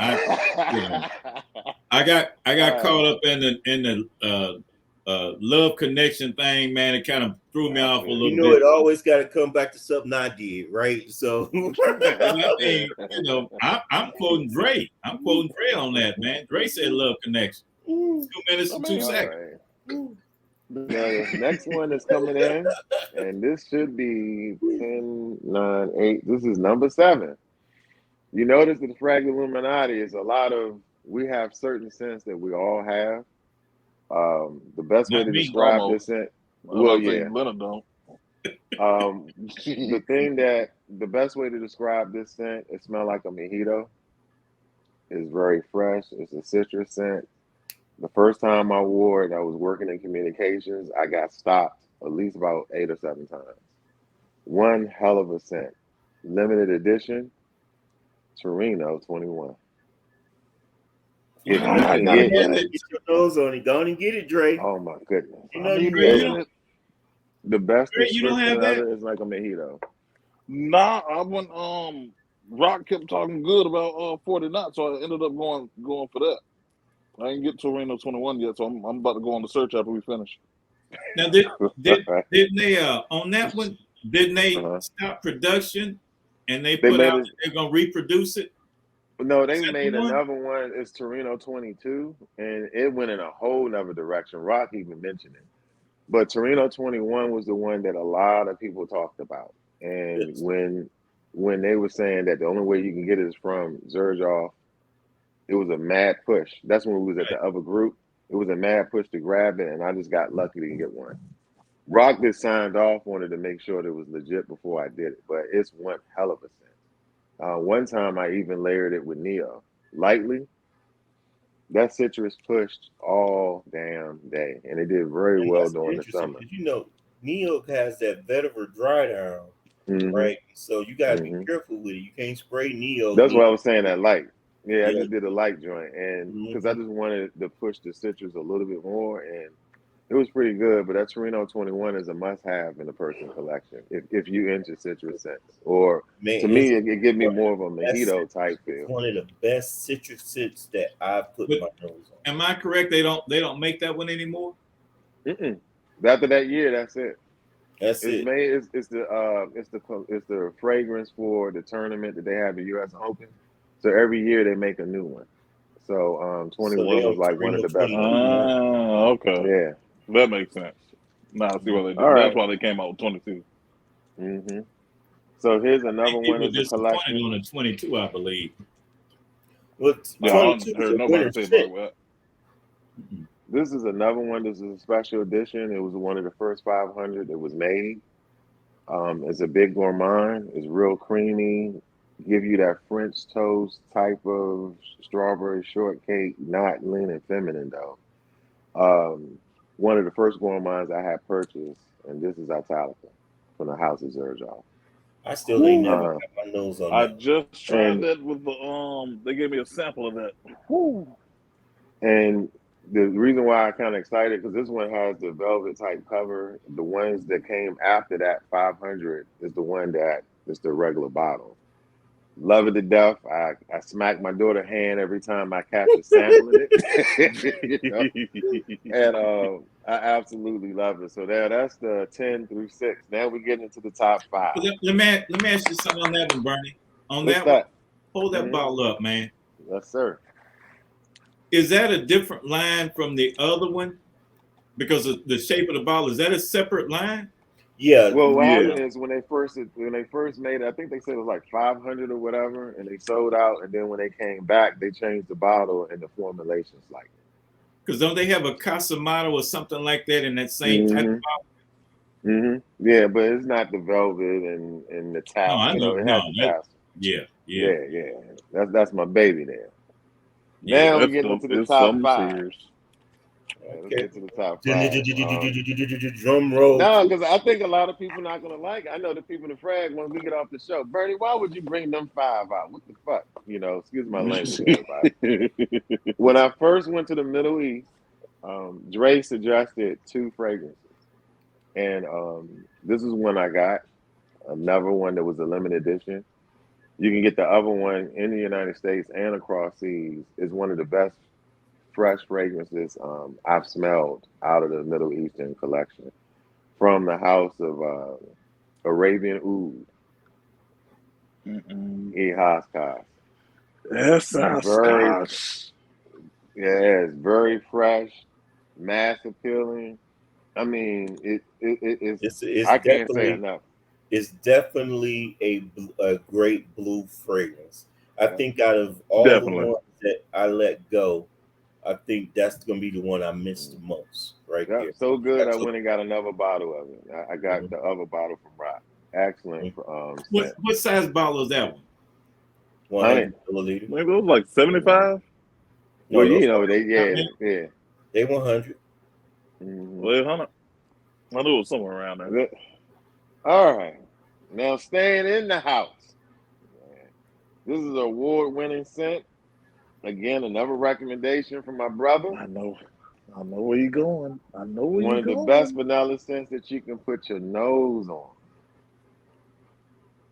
I got caught up in the love connection thing, man. It kind of threw me off a little You know, bit. it always got to come back to something I did, right? So, I mean, I'm quoting Dre. I'm quoting Dre on that, man. Dre said love connection. 2 minutes and 2 seconds. Right. The next one is coming in, and this should be 10, 9, 8. This is number 7. You notice that the FragLluminati is a lot of, we have certain scents that we all have. The best way Not to me. describe Almost. this scent, Well, yeah. Leonard don't. The best way to describe this scent, it smells like a mojito. It's very fresh. It's a citrus scent. The first time I wore it, I was working in communications. I got stopped at least about 8 or 7 times. One hell of a scent. Limited edition, Torino 21. If you I can gotta get get that, it. get your nose on it. Go on and get it, Dre. oh my goodness. You know I you need ready. to get it. The best Dre, you don't description have of that? it is like a mojito. Nah, I went. Rock kept talking good about 40 knots, so I ended up going for that. I didn't get Torino 21 yet, so I'm about to go on the search after we finish. Now didn't they on that one? Didn't they Uh-huh. stop production and they They put made out it. they're gonna reproduce it? No, they Is that made the one? another one. It's Torino 22, and it went in a whole nother direction. Rock even mentioned it. But Torino 21 was the one that a lot of people talked about. And Yes. when they were saying that the only way you can get it is from Zerjoff, it was a mad push. That's when we was at the other group. It was a mad push to grab it, and I just got lucky to get one. Rock just signed off on it to make sure that it was legit before I did it, but it's one hell of a scent. One time I even layered it with Neo lightly. That citrus pushed all damn day, and it did very And well that's during the interesting summer. because you know Neo has that vetiver dry down, Mm-hmm. right? So you gotta Mm-hmm. be careful with it. You can't spray Neo. That's why I was saying that light. Yeah, I Yeah. just did a light joint, and because I Mhm. just wanted to push the citrus a little bit more, and it was pretty good. But that Torino 21 is a must-have in the person collection if you into citrus scents. Or Man, to me, it's it give me one of more of a the best mojito type It's feel. one of the best citrus scents that I've put But my nose on. am I correct? They don't make that one anymore? Mm-mm. After that year, that's it. That's It's it. made. It's the fragrance for the tournament that they have the U.S. Open. So every year they make a new one. So So 21 they was on like one of the best ones. 22 now. Okay. Yeah. That makes sense. Now I see why they did. All That's right. why they came out with 22. Mm-hmm. So here's I another think one. people Is a disappointed collection. on the 22, I believe. Well, Yeah, I 22 haven't is heard a nobody winner say scent. about that. This is another one. This is a special edition. It was one of the first 500 that was made. It's a big gourmand. It's real creamy. Give you that French toast type of strawberry shortcake, not lean and feminine though. One of the first gourmands I had purchased, and this is Italica from the House of Zerjoff. I still ain't never Uh, got my nose on I that. just tried and that with the They gave me a sample of that. Whew. and the reason why I kind of excited because this one has the velvet type cover. The ones that came after that 500 is the one that is the regular bottle. Love it to death. I smack my daughter's hand every time I catch her sampling it. You know? And I absolutely love it. So that's the 10 through 6. Now we get into the top 5. Let me ask you something on that one, Bernie. On What's that one, that? hold that bottle up, man. Yes, sir. Is that a different line from the other one? Because of the shape of the bottle, is that a separate line? Yeah, Well, what Yeah. happened is when they first made it, I think they said it was like 500 or whatever, and they sold out. And then when they came back, they changed the bottle and the formulation slightly. Because don't they have a Casamato or something like that in that same type of bottle? Mm-hmm. Yeah, but it's not the velvet and the tap. No, I You know. know, it No, has the tassel. yeah. Yeah. That's my baby there. Yeah. Now we That's get into the it's top something 5. serious. Yeah, let's okay. get to the top 5. Drum roll. No, because I think a lot of people not gonna like it. I know the people in the frag when we get off the show. Bernie, why would you bring them 5 out? What the fuck? You know, excuse my language, everybody. When I first went to the Middle East, Dre suggested 2 fragrances. And this is one I got. Another one that was a limited edition. You can get the other one in the United States and across seas. It's one of the best fresh fragrances I've smelled out of the Middle Eastern collection from the house of Arabian Oud, Ehaskas. Yes, Very, gosh. it's very fresh, mass appealing. I mean, it's It's I can't say definitely enough. it's definitely a great blue fragrance. I Yeah. think out of all Definitely. the ones that I let go, I think that's gonna be the one I missed the most right Yep, there. so good. I That's went and got another bottle of it. I got the other bottle from Rock. Excellent. Scent. What size bottle is that one? 100 milliliter. Maybe it was like 75. No, Well, those you know, are- yeah. they 100. Mhm. Well, 100. I knew it was somewhere around there. All right. Now staying in the house. This is an award-winning scent. Again, another recommendation from my brother. I know where you're going. I know where One you're of the going. best vanilla scents that you can put your nose on.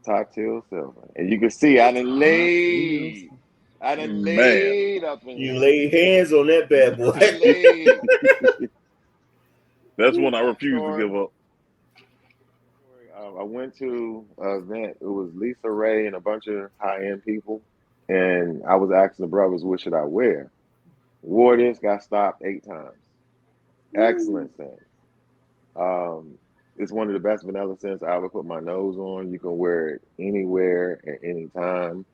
Cocktail Silver. And you can see I done laid. I done Man. laid up in You here. lay hands on that bad boy. I laid. That's one I refuse to give up. I went to an event. It was Lisa Ray and a bunch of high-end people. And I was asking the brothers, what should I wear? Wore this, got stopped 8 times. Excellent scent. It's one of the best vanilla scents I ever put my nose on. You can wear it anywhere at any time.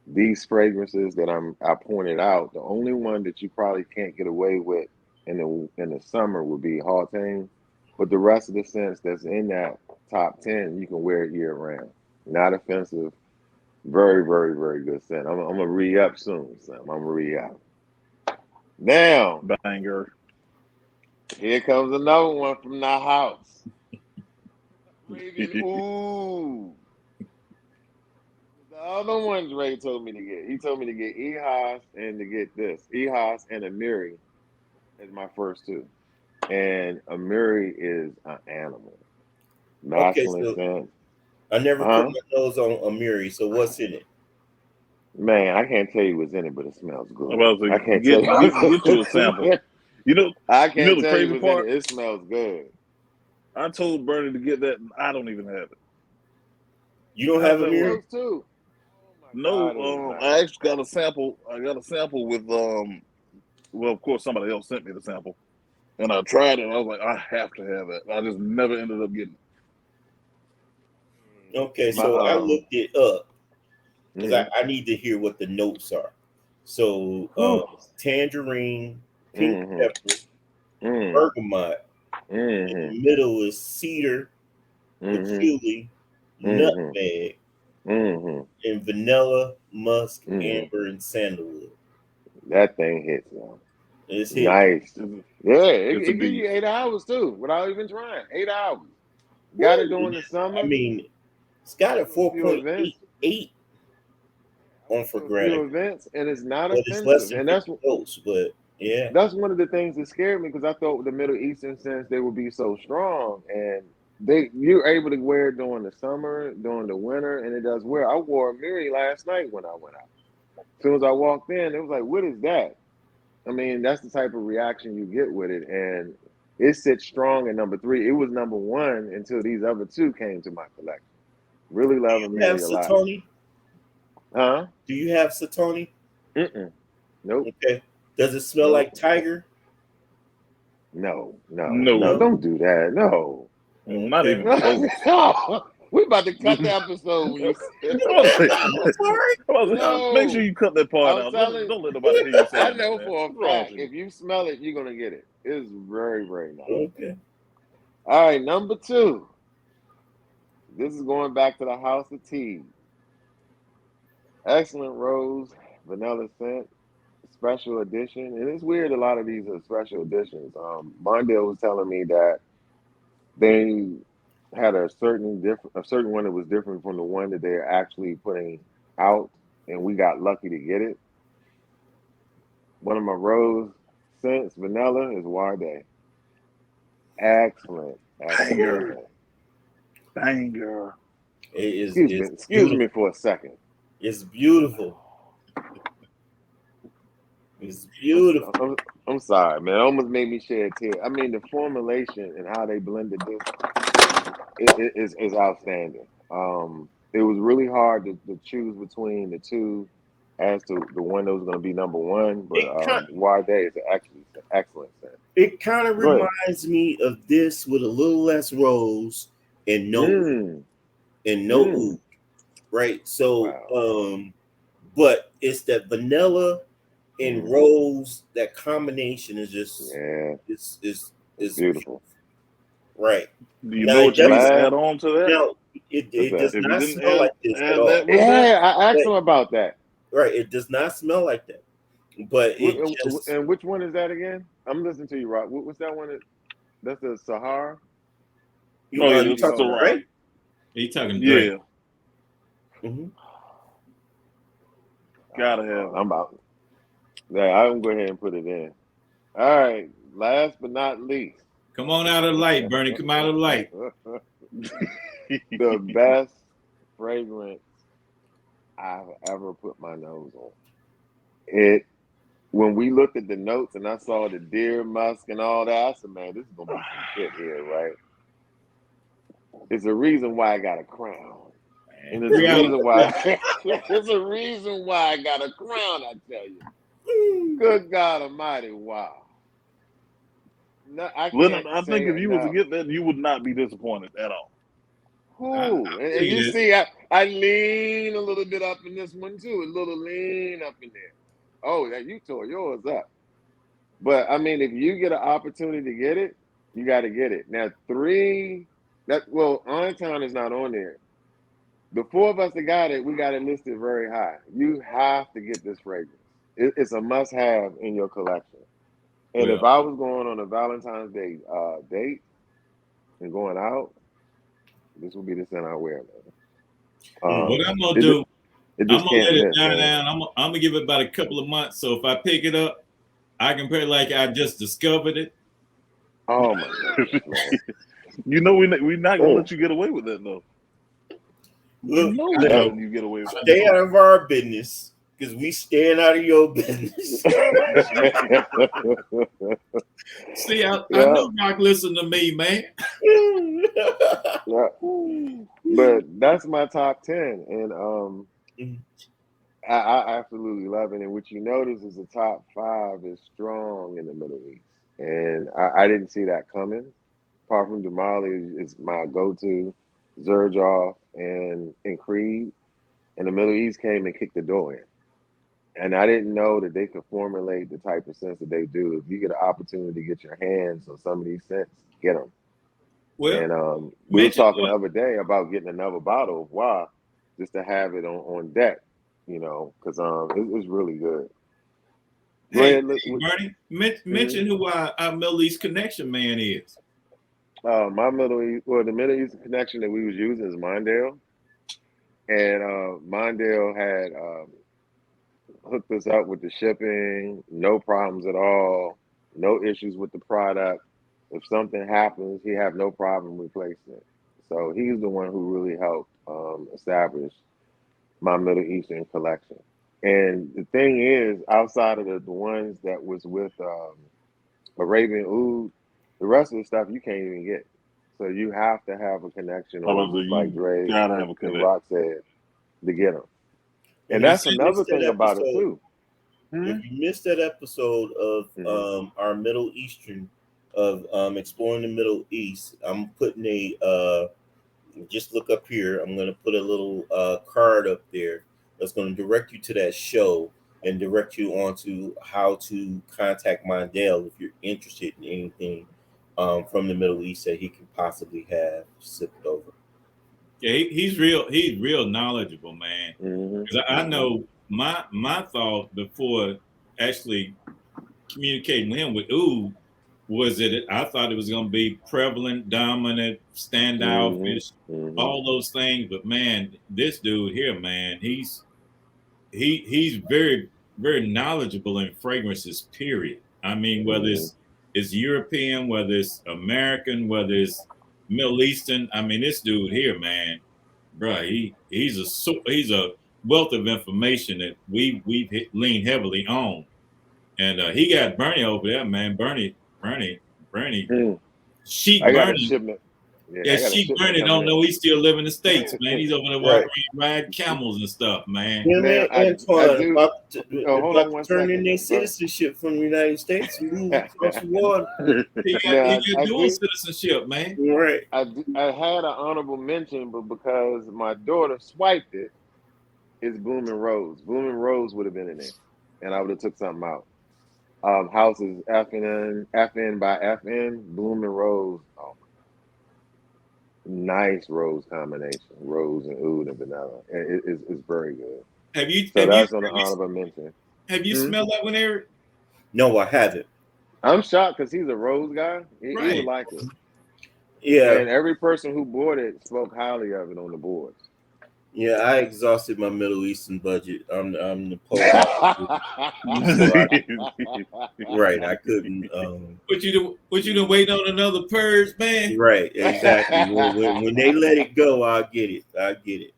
These fragrances that I pointed out, the only one that you probably can't get away with in the summer would be Hautane. But the rest of the scents that's in that top 10, you can wear it year round. Not offensive. Very, very, very good scent. I'm gonna re-up soon, Sam. I'm gonna re-up. Now, Banger. here comes another one from the house. Arabian Oud. The other ones Ray told me to get. He told me to get Ehas and to get this. Ehas and Amiri as my first 2. And Amiri is an animal. Okay, Masculine so scent. I never put my nose on Amiri. So what's in it? Man, I can't tell you what's in it, but it smells good. I'm about to say, I can't tell you. get you a sample. You know I can't the tell you crazy what's part? in it. It smells good. I told Bernie to get that, and I don't even have it. You don't have it here? Those two. No, I actually got a sample. I got a sample with well, of course, somebody else sent me the sample, and I tried it. And I was like, I have to have it. I just never ended up getting it. Okay, so I looked it up because I need to hear what the notes are. So tangerine, pink pepper, bergamot. In the middle is cedar, patchouli, nutmeg, and vanilla, musk, amber, and sandalwood. That thing hits, man. It's hit. Nice. Yeah, it gives you 8 hours too, without even trying. 8 hours. Got it during the summer. I mean, it's got a 4.88 on for granted. Events, and it's not but offensive. It's less than and that's close, but yeah, that's one of the things that scared me because I thought with the Middle Eastern scents they would be so strong, and you're able to wear it during the summer, during the winter, and it does wear. I wore a Miri last night when I went out. As soon as I walked in, it was like, what is that? I mean, that's the type of reaction you get with it, and it sits strong at number 3. It was number 1 until these other 2 came to my collection. Really love them. Do you have Satoni? Huh? Do you have Satoni? Nope. Okay. Does it smell like tiger? No. Don't do that. No. Not even. No. We about to cut the episode. No. Make sure you cut that part out. Don't let nobody hear you say I know for a fact, if you smell it, you're going to get it. It's very, very nice. Okay. All right, number 2. This is going back to the House of Tea. Excellent rose, vanilla scent, special edition. And it's weird, a lot of these are special editions. Mondale was telling me that they had a certain one that was different from the one that they're actually putting out, and we got lucky to get it. One of my rose scents, vanilla, is Warday. Excellent. Banger. It is. Excuse me for a second. It's beautiful. It's beautiful. I'm sorry, man. It almost made me shed a tear. I mean, the formulation and how they blended this is outstanding. It was really hard to choose between the 2 as to the one that was going to be number 1, but Warday is actually an excellent scent. It kind of reminds me of this with a little less rose and no oud, right? So, but it's that vanilla and rose. That combination is just it's beautiful, right? Do you know what you add on to that? No, it does not smell like this at all. Yeah, I asked him about that. Right, it does not smell like that. But and which one is that again? I'm listening to you, Rob. What's that one? That's the Sahara. You talking right? Are you talking? Yeah. Gotta have. I'm about. Yeah, I'm go ahead and put it in. All right. Last but not least. Come on out of the light, Bernie. Come out of the light. The best fragrance I've ever put my nose on. When we looked at the notes and I saw the deer musk and all that, I said, man, this is gonna be some shit here, right? It's a reason why I got a crown. And there's a reason why there's a reason why I got a crown, I tell you. Good God Almighty, wow. No, Leonard, I think if you were to get that, you would not be disappointed at all. And you see, I lean a little bit up in this one too, a little lean up in there. Oh, you tore yours up. But I mean, if you get an opportunity to get it, you got to get it. Now, Irontown is not on there. The 4 of us that got it, we got it listed very high. You have to get this fragrance. It's a must-have in your collection. And if I was going on a Valentine's Day date and going out, this would be the scent I wear, man. What I'm gonna do, I'm gonna let it die down. I'm gonna give it about a couple of months. So if I pick it up, I can put it like I just discovered it. Oh my gosh. You know we're not gonna let you get away with that though. Look, you get away with that. Stay out of our business, because we staying out of your business. See, I Yeah. know Rock listen to me, man. Yeah. But that's my top 10, and I absolutely love it. And what you notice is the top 5 is strong in the Middle East, and I didn't see that coming. Apart from Damali is my go-to, Zerjoff and Creed, and the Middle East came and kicked the door in. And I didn't know that they could formulate the type of scents that they do. If you get an opportunity to get your hands on some of these scents, get them. Well, And we were talking the other day about getting another bottle of why, just to have it on deck, because it's really good. Hey, Bernie, mention who our Middle East connection man is. The Middle East connection that we was using is Mondale, and Mondale had hooked us up with the shipping, no problems at all, no issues with the product. If something happens, he have no problem replacing it. So he's the one who really helped establish my Middle Eastern collection. And the thing is, outside of the ones that was with Arabian Oud, the rest of the stuff you can't even get. So you have to have a connection, like Dre and Rock said, to get them. And that's another thing about it too. If you missed that episode of our Middle Eastern of exploring the Middle East, I'm putting just look up here. I'm going to put a little card up there that's going to direct you to that show and direct you on to how to contact Mondale if you're interested in anything from the Middle East that he can possibly have sipped over. Yeah, he's real knowledgeable, man. Because I know my thought before actually communicating with him with Oud was that I thought it was going to be prevalent, dominant, standout fish, all those things. But man, this dude here, man, he's very, very knowledgeable in fragrances, period. I mean, whether it's European, whether it's American, whether it's Middle Eastern. I mean, this dude here, man, bro, he's a wealth of information that we've leaned heavily on. And he got Bernie over there, man. Bernie. Sheep Bernie. Yeah, Sheep Bernie don't know he's still living in the States, man. He's over there walking around riding camels and stuff, man. Antoine about to turn in their citizenship from the United States and move across the water. He got dual citizenship, man. Right. I had an honorable mention, but because my daughter swiped it, it's Blooming Rose. Blooming Rose would have been in there, and I would have took something out. House is FN by FN, Blooming Rose. Oh, nice rose combination, rose and oud and vanilla. It's very good. That's on the honorable mention. Have you smelled that one, Eric? No, I haven't. I'm shocked because he's a rose guy. He would like it. Yeah. And every person who bought it spoke highly of it on the boards. Yeah, I exhausted my Middle Eastern budget. I'm the poet. Right, I couldn't. What you done waiting on another purge, man? Right, exactly. when they let it go, I'll get it.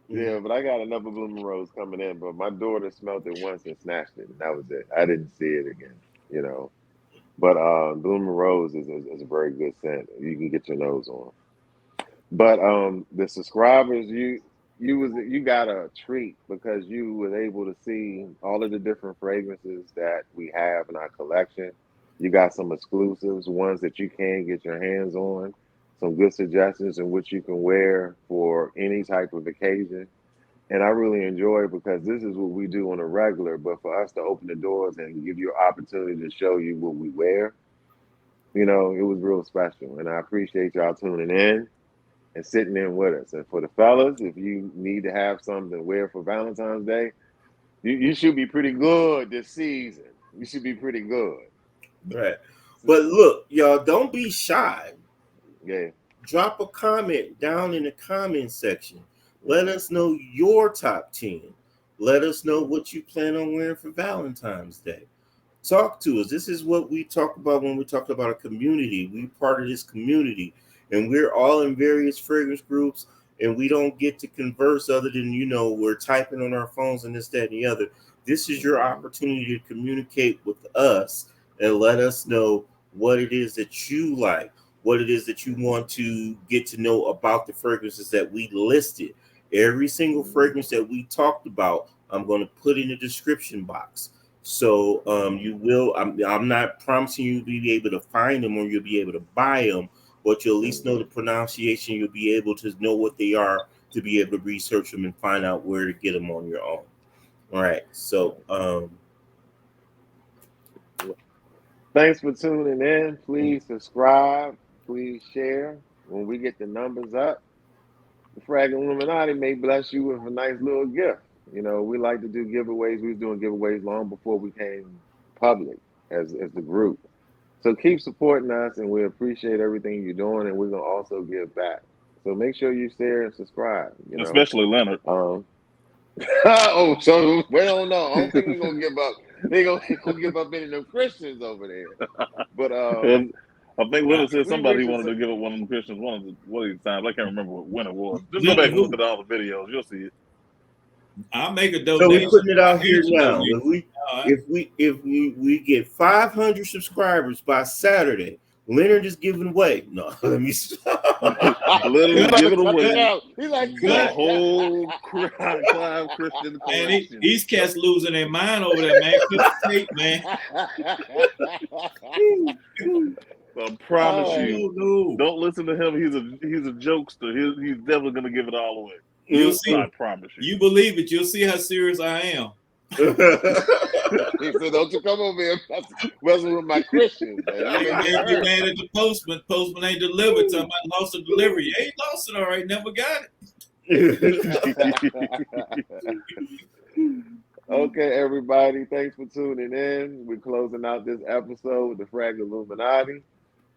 Yeah, but I got another Blooming Rose coming in, but my daughter smelled it once and snatched it, and that was it. I didn't see it again, But Blooming Rose is a very good scent. You can get your nose on. But the subscribers, you got a treat because you was able to see all of the different fragrances that we have in our collection. You got some exclusives, ones that you can get your hands on, some good suggestions in which you can wear for any type of occasion. And I really enjoy it because this is what we do on a regular, but for us to open the doors and give you an opportunity to show you what we wear, it was real special. And I appreciate y'all tuning in and sitting in with us. And for the fellas, if you need to have something to wear for Valentine's Day, you should be pretty good this season. You should be pretty good. Right. But look, y'all, don't be shy. Yeah. Drop a comment down in the comment section. Let us know your top 10. Let us know what you plan on wearing for Valentine's Day. Talk to us. This is what we talk about when we talk about a community. We're part of this community. And we're all in various fragrance groups, and we don't get to converse other than, we're typing on our phones and this, that, and the other. This is your opportunity to communicate with us and let us know what it is that you like, what it is that you want to get to know about the fragrances that we listed. Every single fragrance that we talked about, I'm going to put in the description box. So you will, I'm not promising you to be able to find them or you'll be able to buy them, but you'll at least know the pronunciation. You'll be able to know what they are to be able to research them and find out where to get them on your own. All right. So thanks for tuning in. Please subscribe. Please share. When we get the numbers up, the FragLluminati may bless you with a nice little gift. We like to do giveaways. We was doing giveaways long before we came public as the group. So keep supporting us, and we appreciate everything you're doing, and we're going to also give back. So make sure you share and subscribe. Especially Leonard. So we don't know. I don't think we're going to give up. They're going to give up any of them Christians over there. But I think Leonard said somebody wanted to give up one of them Christians one of these times. I can't remember when it was. Just go back and look at all the videos. You'll see it. I'll make a donation. So we're putting it out here now. If we get 500 subscribers by Saturday, Leonard is giving away. No, let me stop. Literally giving away. He's like, the whole Clive Christian collection. Man, these cats losing their mind over there, man. Man. I promise you, don't listen to him. He's a jokester. He's definitely gonna give it all away. You'll see. I promise you. You believe it, you'll see how serious I am. He said, "Don't you come over here messing with my Christians." Man. You mad at the postman. Postman ain't delivered. Talking about lost a delivery. You ain't lost it, all right. Never got it. Okay, everybody. Thanks for tuning in. We're closing out this episode with the FragLluminati.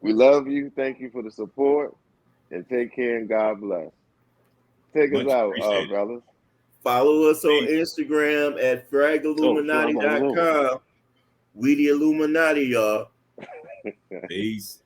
We love you. Thank you for the support, and take care. And God bless. Take us out, brothers. Follow us on Instagram at FragLluminati.com. We the Illuminati, y'all. Peace.